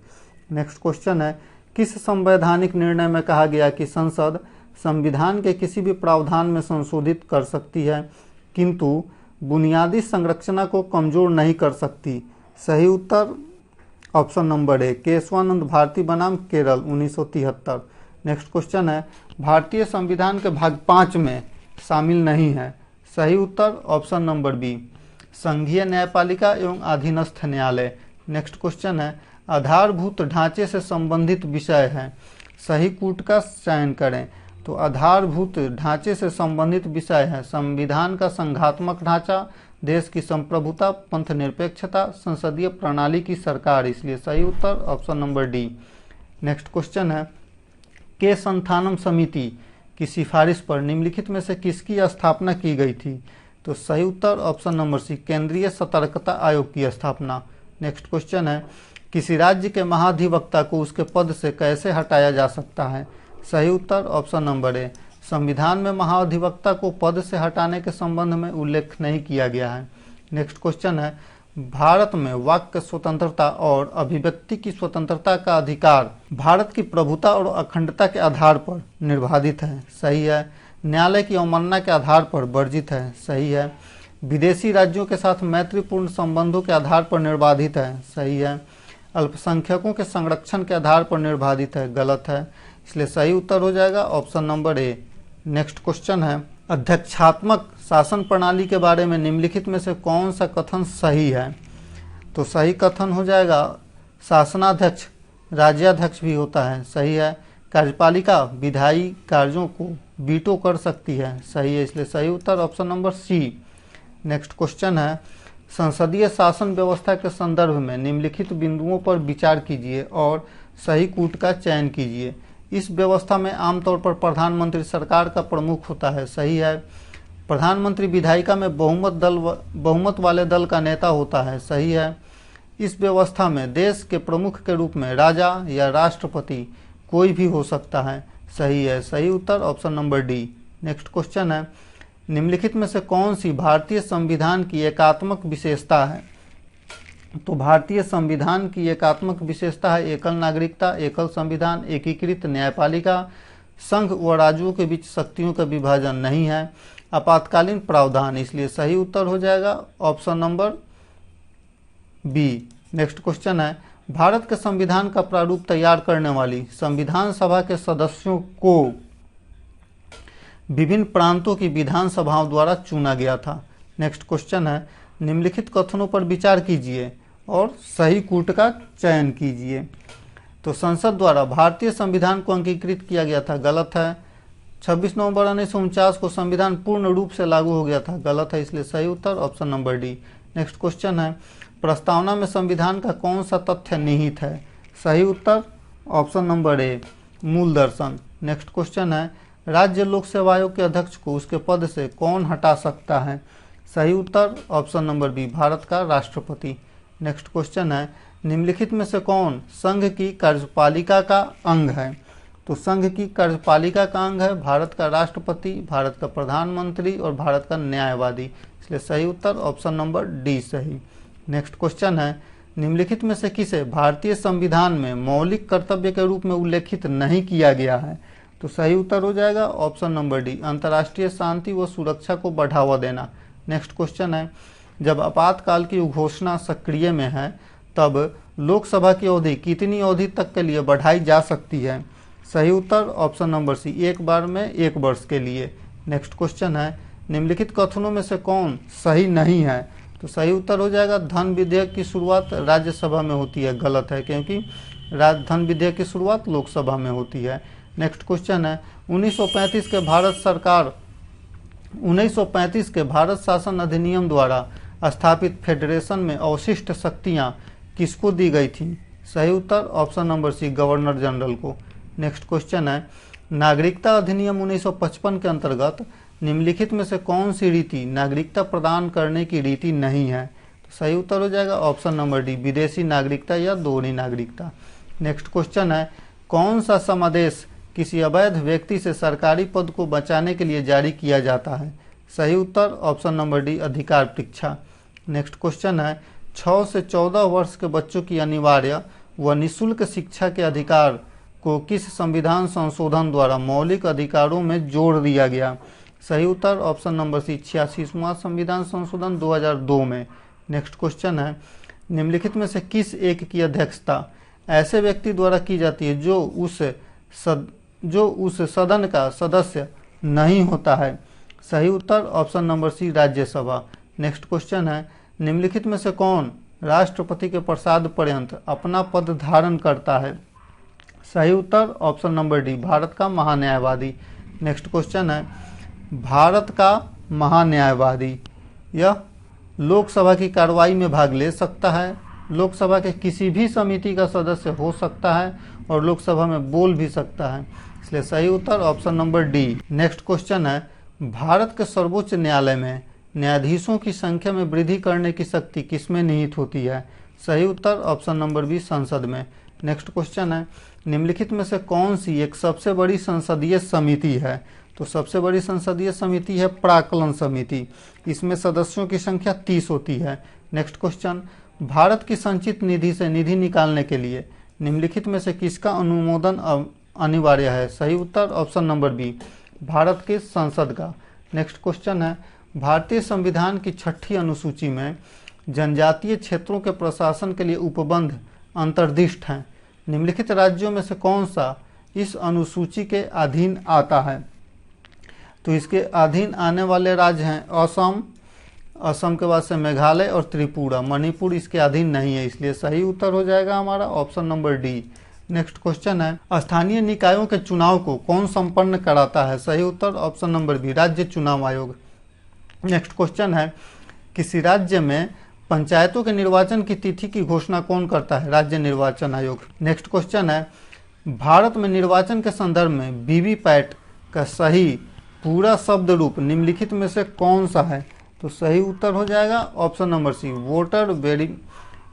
Speaker 1: नेक्स्ट क्वेश्चन है, किस संवैधानिक निर्णय में कहा गया कि संसद संविधान के किसी भी प्रावधान में संशोधित कर सकती है किंतु बुनियादी संरचना को कमजोर नहीं कर सकती? सही उत्तर option number A, Keshavananda Bharati बनाम केरल 1973। नेक्स्ट क्वेश्चन है, भारतीय संविधान के भाग 5 में शामिल नहीं है? सही उत्तर ऑप्शन नंबर बी, संघीय न्यायपालिका एवं अधीनस्थ न्यायालय। नेक्स्ट क्वेश्चन है, आधारभूत ढांचे से संबंधित विषय है, सही कूट का चयन करें। तो आधारभूत ढांचे से संबंधित विषय है संविधान का संघात्मक ढांचा, देश की संप्रभुता, पंथ निरपेक्षता, संसदीय प्रणाली की सरकार, इसलिए सही उत्तर option number D. Next question है, के संथानम समिति की सिफारिश पर निम्नलिखित में से किसकी स्थापना की गई थी? तो सही उत्तर ऑप्शन नंबर सी, केंद्रीय सतर्कता आयोग की स्थापना। नेक्स्ट क्वेश्चन है, किसी राज्य के महाधिवक्ता को उसके पद से कैसे हटाया जा सकता है? सही उत्तर ऑप्शन नंबर ए, संविधान में महाधिवक्ता को पद से हटाने के संबंध में उल्लेख नहीं किया गया है। नेक्स्ट क्वेश्चन है, भारत में वाक्य स्वतंत्रता और अभिव्यक्ति की स्वतंत्रता का अधिकार भारत की प्रभुता और अखंडता के आधार पर निर्धारित है। सही है, न्यायालय की अवमानना के आधार पर वर्जित है। सही है, विदेशी राज्यों के साथ मैत्रीपूर्ण संबंधों के आधार पर निर्बाधित है। सही है, अल्पसंख्यकों के संरक्षण के आधार पर निर्बाधित है। गलत है, इसलिए सही उत्तर हो जाएगा ऑप्शन नंबर ए। नेक्स्ट क्वेश्चन है, अध्यक्षात्मक शासन प्रणाली के बारे में निम्नलिखित में से कौन सा कथन सही है? तो सही कथन हो जाएगा शासनाध्यक्ष राज्याध्यक्ष भी होता है। सही है, कार्यपालिका विधायी कार्यों को वीटो कर सकती है। सही है, इसलिए सही उत्तर option number C. Next question है, संसदीय शासन व्यवस्था के संदर्भ में निम्नलिखित बिंदुओं पर विचार कीजिए और सही कूट का चयन कीजिए। इस व्यवस्था में आमतौर पर प्रधानमंत्री सरकार का प्रमुख होता है। सही है, प्रधानमंत्री विधायिका में बहुमत वाले दल का नेता होता है। सही है, इस व्यवस्था में देश के प्रमुख के रूप में राजा या राष्ट्रपति कोई भी हो सकता है। सही है, सही उत्तर option number D. Next question है, निम्नलिखित में से कौन सी भारतीय संविधान की एकात्मक विशेषता है? तो भारतीय संविधान की एकात्मक विशेषता है एकल नागरिकता, एकल संविधान, एकीकृत न्यायपालिका, संघ व राज्यों के बीच शक्तियों का विभाजन नहीं है, आपातकालीन प्रावधान, इसलिए सही उत्तर हो जाएगा option number B. Next question है, भारत के संविधान का प्रारूप तैयार करने वाली संविधान सभा के सदस्यों को विभिन्न प्रांतों की विधानसभाओं द्वारा चुना गया था। नेक्स्ट क्वेश्चन है, निम्नलिखित कथनों पर विचार कीजिए और सही कूट का चयन कीजिए। तो संसद द्वारा भारतीय संविधान को अंगीकृत किया गया था। गलत है, 26 नवंबर 1949 को संविधान पूर्ण रूप से लागू हो गया था। गलत है, इसलिए सही उत्तर option number D. Next question है, प्रस्तावना में संविधान का कौन सा तथ्य निहित है? सही उत्तर ऑप्शन नंबर ए, मूल दर्शन। नेक्स्ट क्वेश्चन है, राज्य लोक सेवा आयोग के अध्यक्ष को उसके पद से कौन हटा सकता है? सही उत्तर ऑप्शन नंबर बी, भारत का राष्ट्रपति। नेक्स्ट क्वेश्चन है, निम्नलिखित में से कौन संघ की कार्यपालिका का अंग है? तो संघ की कार्यपालिका का अंग है भारत का राष्ट्रपति, भारत का प्रधानमंत्री और भारत का न्यायवादी, इसलिए सही उत्तर ऑप्शन नंबर डी सही। नेक्स्ट क्वेश्चन है, निम्नलिखित में से किसे भारतीय संविधान में मौलिक कर्तव्य के रूप में उल्लेखित नहीं किया गया है? तो सही उत्तर हो जाएगा ऑप्शन नंबर डी, अंतर्राष्ट्रीय शांति व सुरक्षा को बढ़ावा देना। नेक्स्ट क्वेश्चन है, जब आपातकाल की घोषणा सक्रिय में है तब लोकसभा की अवधि कितनी अवधि तक के लिए बढ़ाई जा सकती है? सही उत्तर ऑप्शन नंबर सी, एक बार में 1 वर्ष के लिए। नेक्स्ट क्वेश्चन है, निम्नलिखित कथनों में से कौन सही नहीं है? तो सही उत्तर हो जाएगा धन विधेयक की शुरुआत राज्यसभा में होती है। गलत है, क्योंकि धन विधेयक की शुरुआत लोकसभा में होती है। नेक्स्ट क्वेश्चन है, 1935 के भारत सरकार 1935 के भारत शासन अधिनियम द्वारा स्थापित फेडरेशन में अवशिष्ट शक्तियां किसको दी गई थी? सही उत्तर option number C, governor general को। नेक्स्ट क्वेश्चन है, नागरिकता अधिनियम 1955 के अंतर्गत निम्नलिखित में से कौन सी रीति नागरिकता प्रदान करने की रीति नहीं है? तो सही उत्तर हो जाएगा ऑप्शन नंबर डी, विदेशी नागरिकता या दोहरी नागरिकता। नेक्स्ट क्वेश्चन है, कौन सा समादेश किसी अवैध व्यक्ति से सरकारी पद को बचाने के लिए जारी किया जाता है? सही उत्तर ऑप्शन नंबर डी, अधिकार परीक्षा। नेक्स्ट क्वेश्चन है, 6 से 14 वर्ष के बच्चों की अनिवार्य व निःशुल्क शिक्षा के अधिकार को किस संविधान संशोधन द्वारा मौलिक अधिकारों में जोड़ दिया गया? सही उत्तर ऑप्शन नंबर सी, 86वां संविधान संशोधन 2002 में। नेक्स्ट क्वेश्चन है, निम्नलिखित में से किस एक की अध्यक्षता ऐसे व्यक्ति द्वारा की जाती है जो उस सदन का सदस्य नहीं होता है? सही उत्तर option number C, Rajya Sabha. Next question है, निम्नलिखित में से कौन राष्ट्रपति के प्रसाद पर्यंत अपना पद धारण करता है? सही उत्तर ऑप्शन नंबर डी, भारत का महान्यायवादी। नेक्स्ट क्वेश्चन है, भारत का महान्यायवादी यह लोकसभा की कार्रवाई में भाग ले सकता है, लोकसभा के किसी भी समिति का सदस्य हो सकता है और लोकसभा में बोल भी सकता है, इसलिए सही उत्तर option number D. Next question है, भारत के सर्वोच्च न्यायालय में न्यायाधीशों की संख्या में वृद्धि करने की शक्ति किसमें निहित होती है? सही उत्तर ऑप्शन नंबर बी, संसद में। नेक्स्ट क्वेश्चन है, निम्नलिखित में से कौन सी एक सबसे बड़ी संसदीय समिति है? तो सबसे बड़ी संसदीय समिति है प्राक्कलन समिति, इसमें सदस्यों की संख्या 30 होती है। नेक्स्ट क्वेश्चन, भारत की संचित निधि से निधि निकालने के लिए निम्नलिखित में से किसका अनुमोदन अनिवार्य है? सही उत्तर ऑप्शन नंबर बी, भारत के संसद का। नेक्स्ट क्वेश्चन है, भारतीय संविधान की 6ठी अनुसूची में जनजातीय क्षेत्रों के प्रशासन के लिए उपबंध अंतर्दिष्ट हैं। निम्नलिखित राज्यों में से कौन सा इस अनुसूची के अधीन आता है? तो इसके अधीन आने वाले राज्य हैं असम, असम के बाद से मेघालय और त्रिपुरा। मणिपुर इसके अधीन नहीं है, इसलिए सही उत्तर हो जाएगा हमारा option number D. Next question है, स्थानीय निकायों के चुनाव को कौन संपन्न कराता है? सही उत्तर ऑप्शन नंबर बी, राज्य चुनाव आयोग। नेक्स्ट क्वेश्चन है, किसी राज्य में पंचायतों के निर्वाचन की तिथि की घोषणा कौन करता है? राज्य निर्वाचन आयोग। नेक्स्ट क्वेश्चन है, भारत में निर्वाचन के संदर्भ में वीवीपैट का सही पूरा शब्द रूप निम्नलिखित में से कौन सा है? तो सही उत्तर हो जाएगा option number C, voter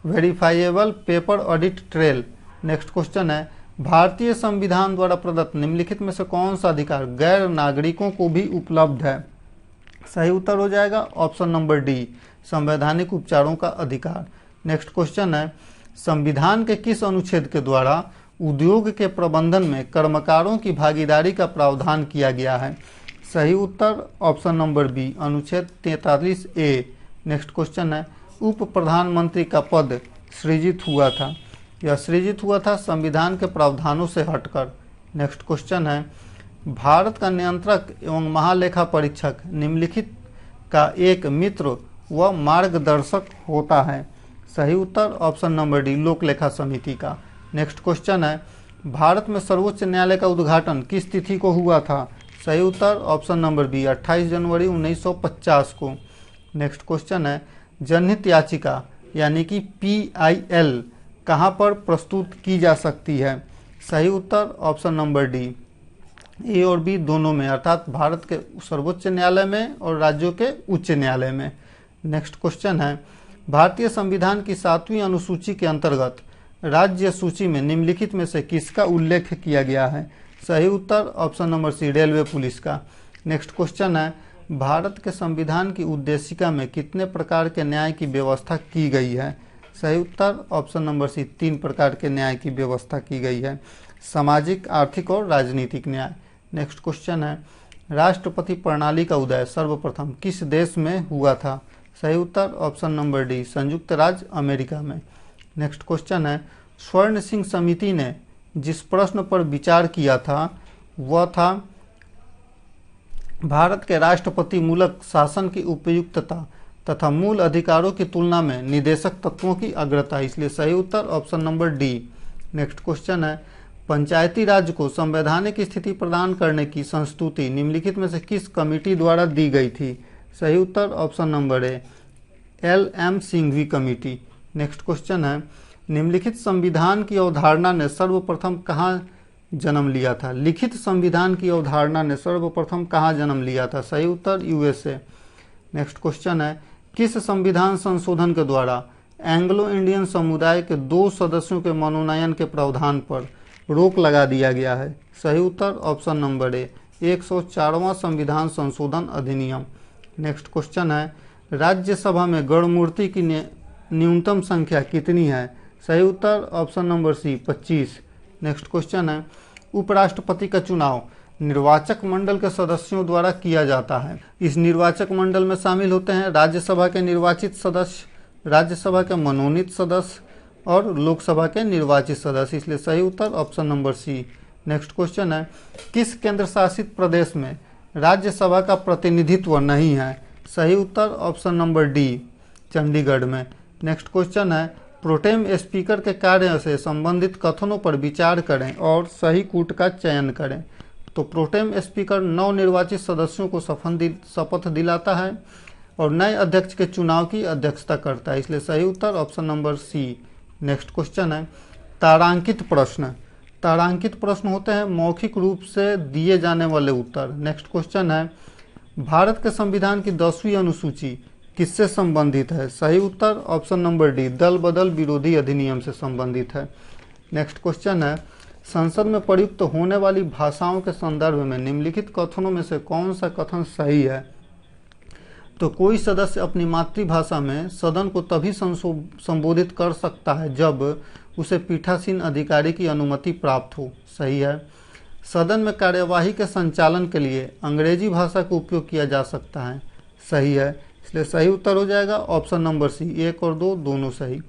Speaker 1: verifiable paper audit trail. Next question है, भारतीय संविधान द्वारा प्रदत्त निम्नलिखित में से कौन सा अधिकार गैर नागरिकों को भी उपलब्ध है? सही उत्तर हो जाएगा ऑप्शन नंबर डी, संवैधानिक उपचारों का अधिकार। नेक्स्ट क्वेश्चन है, संविधान के किस अनुच्छेद के द्वारा उद्योग के प्रबंधन में कर्मकारों की भागीदारी का प्रावधान किया गया है? सही उत्तर ऑप्शन नंबर बी, अनुच्छेद 43 ए। नेक्स्ट क्वेश्चन है, उप प्रधानमंत्री का पद सृजित हुआ था, यह सृजित हुआ था संविधान के प्रावधानों से हटकर। नेक्स्ट क्वेश्चन है, भारत का नियंत्रक एवं महालेखा परीक्षक निम्नलिखित का एक मित्र व मार्गदर्शक होता है? सही उत्तर ऑप्शन नंबर डी, लोक लेखा समिति का। नेक्स्ट क्वेश्चन है, भारत में सर्वोच्च न्यायालय का उद्घाटन किस तिथि को हुआ था? सही उत्तर ऑप्शन नंबर बी, 28 जनवरी 1950 को। नेक्स्ट क्वेश्चन है, जनहित याचिका यानी कि PIL कहाँ पर प्रस्तुत की जा सकती है? सही उत्तर ऑप्शन नंबर डी, ए और बी दोनों में, अर्थात भारत के सर्वोच्च न्यायालय में और राज्यों के उच्च न्यायालय में। नेक्स्ट क्वेश्चन है, भारतीय संविधान की 7वीं अनुसूची के अंतर्गत राज्य सूची में निम्नलिखित में से किसका उल्लेख किया गया है? सही उत्तर option number C, railway police का। नेक्स्ट क्वेश्चन है, भारत के संविधान की उद्देशिका में कितने प्रकार के न्याय की व्यवस्था की गई है? सही उत्तर ऑप्शन नंबर सी, 3 प्रकार के न्याय की व्यवस्था की गई है, सामाजिक, आर्थिक और राजनीतिक न्याय। नेक्स्ट क्वेश्चन है, राष्ट्रपति प्रणाली का उदय सर्वप्रथम किस देश में हुआ था? सही उत्तर ऑप्शन नंबर डी, संयुक्त राज्य अमेरिका में। नेक्स्ट क्वेश्चन है, स्वर्ण सिंह समिति ने जिस प्रश्न पर विचार किया था वह था भारत के राष्ट्रपति मूलक शासन की उपयुक्तता तथा मूल अधिकारों की तुलना में निदेशक तत्वों की अग्रता, इसलिए सही उत्तर option number D. Next question है, पंचायती राज को संवैधानिक स्थिति प्रदान करने की संस्तुति निम्नलिखित में से किस कमेटी द्वारा दी गई थी? सही उत्तर option number A, LM Singhvi committee. Next question है, निम्नलिखित संविधान की अवधारणा ने सर्वप्रथम कहाँ जन्म लिया था? लिखित संविधान की अवधारणा ने सर्वप्रथम कहाँ जन्म लिया था? सही उत्तर USA। नेक्स्ट क्वेश्चन है, किस संविधान संशोधन के द्वारा एंग्लो इंडियन समुदाय के 2 सदस्यों के मनोनयन के प्रावधान पर रोक लगा दिया गया है? सही उत्तर ऑप्शन नंबर ए, 104वां संविधान संशोधन अधिनियम। नेक्स्ट क्वेश्चन है, राज्यसभा में गणमूर्ति की न्यूनतम संख्या कितनी है? सही उत्तर option number C, 25। Next question है, उपराष्ट्रपति का चुनाव निर्वाचक मंडल के सदस्यों द्वारा किया जाता है। इस निर्वाचक मंडल में शामिल होते हैं राज्यसभा के निर्वाचित सदस्य, राज्यसभा के मनोनीत सदस्य और लोकसभा के निर्वाचित सदस्य, इसलिए सही उत्तर option number C. Next question है, किस केंद्र शासित प्रदेश में राज्यसभा का प्रतिनिधित्व नहीं है? सही उत्तर ऑप्शन नंबर डी, चंडीगढ़ में। नेक्स्ट क्वेश्चन है, प्रोटेम स्पीकर के कार्य से संबंधित कथनों पर विचार करें और सही कूट का चयन करें। तो प्रोटेम स्पीकर नवनिर्वाचित सदस्यों को शपथ दिलाता है और नए अध्यक्ष के चुनाव की अध्यक्षता करता है, इसलिए सही उत्तर option number C. Next question है, तारांकित प्रश्न। तारांकित प्रश्न होते हैं मौखिक रूप से दिए जाने वाले उत्तर। नेक्स्ट क्वेश्चन है, भारत के संविधान की 10वीं अनुसूची किससे संबंधित है? सही उत्तर ऑप्शन नंबर डी, दल बदल विरोधी अधिनियम से संबंधित है। नेक्स्ट क्वेश्चन है, संसद में प्रयुक्त होने वाली भाषाओं के संदर्भ में निम्नलिखित कथनों में से कौन सा कथन सही है? तो कोई सदस्य अपनी मातृभाषा में सदन को तभी संबोधित कर सकता है जब उसे पीठासीन अधिकारी की अनुमति प्राप्त हो। सही है। सदन में कार्यवाही के संचालन के लिए अंग्रेजी भाषा का उपयोग किया जा सकता है। सही है, इसलिए सही उत्तर हो जाएगा ऑप्शन नंबर सी, 1 और 2 दोनों सही।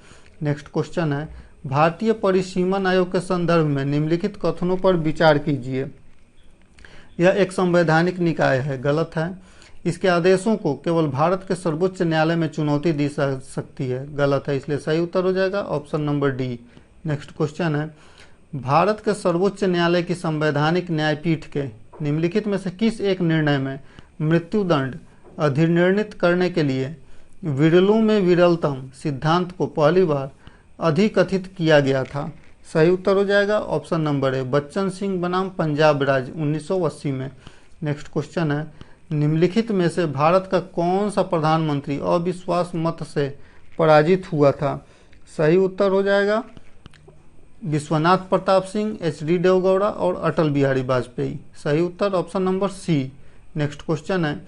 Speaker 1: नेक्स्ट क्वेश्चन है, भारतीय परिसीमन आयोग के संदर्भ में निम्नलिखित कथनों पर विचार कीजिए। यह एक संवैधानिक निकाय है। गलत है। इसके आदेशों को केवल भारत के सर्वोच्च न्यायालय में चुनौती दी जा सकती है। गलत है, इसलिए सही उत्तर हो जाएगा option number D. Next question है, भारत के सर्वोच्च न्यायालय की संवैधानिक न्यायपीठ के निम्नलिखित में से किस एक निर्णय में मृत्युदंड अधिनिर्णित करने के लिए विरलों में विरलतम सिद्धांत को पहली बार अधिकथित किया गया था? सही उत्तर हो जाएगा ऑप्शन नंबर ए, बच्चन सिंह बनाम पंजाब राज्य 1980 में। नेक्स्ट क्वेश्चन है, निम्नलिखित में से भारत का कौन सा प्रधानमंत्री अविश्वास मत से पराजित हुआ था? सही उत्तर हो जाएगा विश्वनाथ प्रताप सिंह, HD देवगौड़ा और अटल बिहारी वाजपेयी। सही उत्तर option number C. Next question है,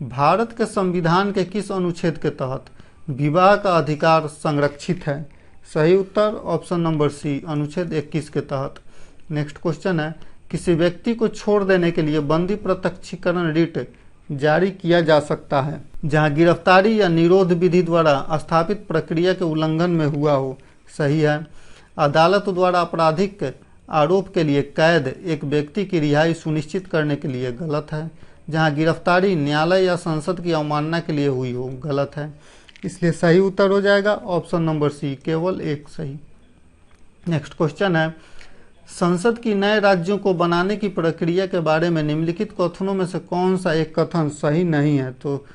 Speaker 1: भारत के संविधान के किस अनुच्छेद के तहत विवाह का अधिकार संरक्षित है? सही उत्तर ऑप्शन नंबर सी, अनुच्छेद 21 के तहत। नेक्स्ट क्वेश्चन है, किसी व्यक्ति को छोड़ देने के लिए बंदी प्रत्यक्षीकरण रिट जारी किया जा सकता है जहां गिरफ्तारी या निरोध विधि द्वारा स्थापित प्रक्रिया के उल्लंघन में हुआ हो। सही है। अदालत द्वारा आपराधिक आरोप के लिए कैद एक व्यक्ति की रिहाई सुनिश्चित करने के लिए। गलत है। जहां गिरफ्तारी न्यायालय या संसद की अवमानना के लिए हुई हो। गलत है, इसलिए सही उत्तर हो जाएगा ऑप्शन नंबर सी, केवल एक सही। नेक्स्ट क्वेश्चन है, संसद की नए राज्यों को बनाने की प्रक्रिया के बारे में निम्नलिखित कथनों में से कौन सा एक कथन सही नहीं है? तो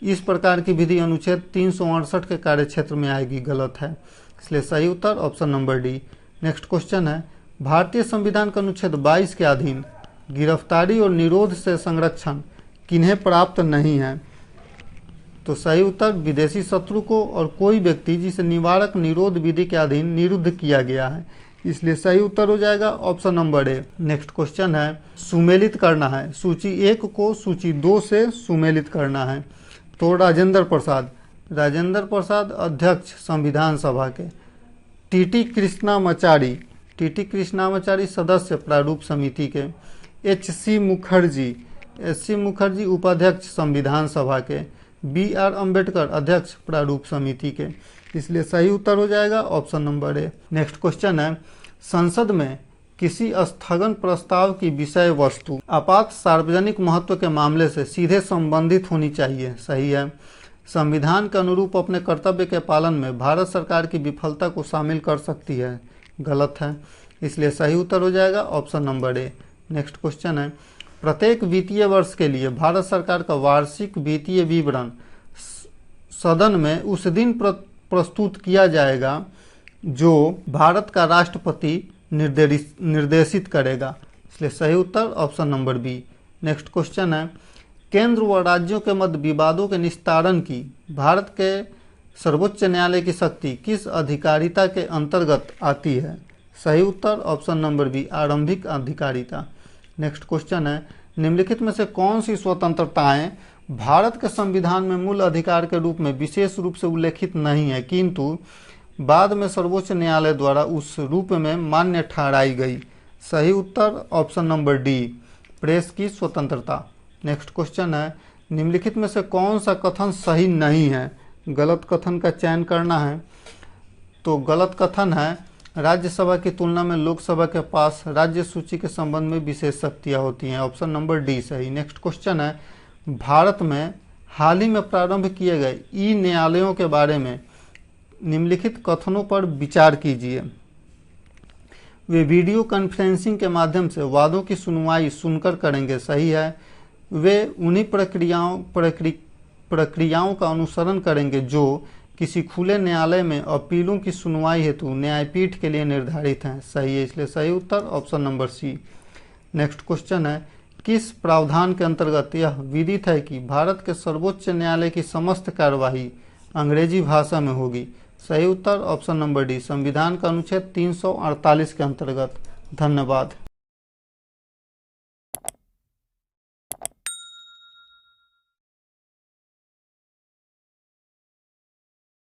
Speaker 1: इस प्रकार की विधि अनुच्छेद 368 के कार्यक्षेत्र में आएगी। गलत है, इसलिए सही उत्तर option number D. Next question है, भारतीय संविधान का अनुच्छेद 22 के अधीन गिरफ्तारी और निरोध से संरक्षण किन्हें प्राप्त नहीं है? तो सही उत्तर विदेशी शत्रु को और कोई व्यक्ति जिसे निवारक निरोध विधि के अधीन निरुद्ध किया गया है, इसलिए सही उत्तर हो जाएगा ऑप्शन नंबर ए। नेक्स्ट क्वेश्चन है, सुमेलित करना है, सूची 1 को सूची 2 से सुमेलित करना है। तो राजेंद्र प्रसाद अध्यक्ष संविधान सभा के, टीटी कृष्णामाचारी सदस्य प्रारूप समिति के, एच.सी. मुखर्जी उपाध्यक्ष संविधान सभा के, B.R. अम्बेडकर अध्यक्ष प्रारूप समिति के, इसलिए सही उत्तर हो जाएगा ऑप्शन नंबर ए। नेक्स्ट क्वेश्चन है, संसद में किसी स्थगन प्रस्ताव की विषय वस्तु आपात सार्वजनिक महत्व के मामले से सीधे संबंधित होनी चाहिए। सही है। संविधान के अनुरूप अपने कर्तव्य के पालन में भारत सरकार की विफलता को शामिल कर सकती है। गलत है, इसलिए सही उत्तर हो जाएगा ऑप्शन नंबर ए। नेक्स्ट क्वेश्चन है, प्रत्येक वित्तीय वर्ष के लिए भारत सरकार का वार्षिक वित्तीय विवरण सदन में उस दिन प्रस्तुत किया जाएगा जो भारत का राष्ट्रपति निर्देशित करेगा, इसलिए सही उत्तर option number B. Next question है, केंद्र व राज्यों के मध्य विवादों के निस्तारण की भारत के सर्वोच्च न्यायालय की शक्ति किस अधिकारिता के अंतर्गत आती है? सही उत्तर ऑप्शन नंबर बी, आरंभिक अधिकारिता। नेक्स्ट क्वेश्चन है, निम्नलिखित में से कौन सी स्वतंत्रताएं भारत के संविधान में मूल अधिकार के रूप में विशेष रूप से उल्लेखित नहीं है किंतु बाद में सर्वोच्च न्यायालय द्वारा उस रूप में मान्य ठहराई गई? सही उत्तर ऑप्शन नंबर डी, प्रेस की स्वतंत्रता। नेक्स्ट क्वेश्चन है, निम्नलिखित में से कौन सा कथन सही नहीं है? गलत कथन का चयन करना है। तो गलत कथन है, राज्यसभा की तुलना में लोकसभा के पास राज्य सूची के संबंध में विशेष शक्तियां होती हैं, ऑप्शन नंबर डी सही। नेक्स्ट क्वेश्चन है, भारत में हाल ही में प्रारंभ किए गए ई न्यायालयों के बारे में निम्नलिखित कथनों पर विचार कीजिए। वे वीडियो कॉन्फ्रेंसिंग के माध्यम से वादों की सुनवाई सुनकर करेंगे, सही है। वे उन्हीं प्रक्रियाओं का अनुसरण करेंगे जो किसी खुले न्यायालय में अपीलों की सुनवाई हेतु न्यायपीठ के लिए निर्धारित हैं, सही है, इसलिए सही उत्तर option number C. Next question है, किस प्रावधान के अंतर्गत यह विदित है कि भारत के सर्वोच्च न्यायालय की समस्त कार्यवाही अंग्रेजी भाषा में होगी? सही उत्तर ऑप्शन नंबर डी, संविधान का अनुच्छेद 348 के अंतर्गत। धन्यवाद।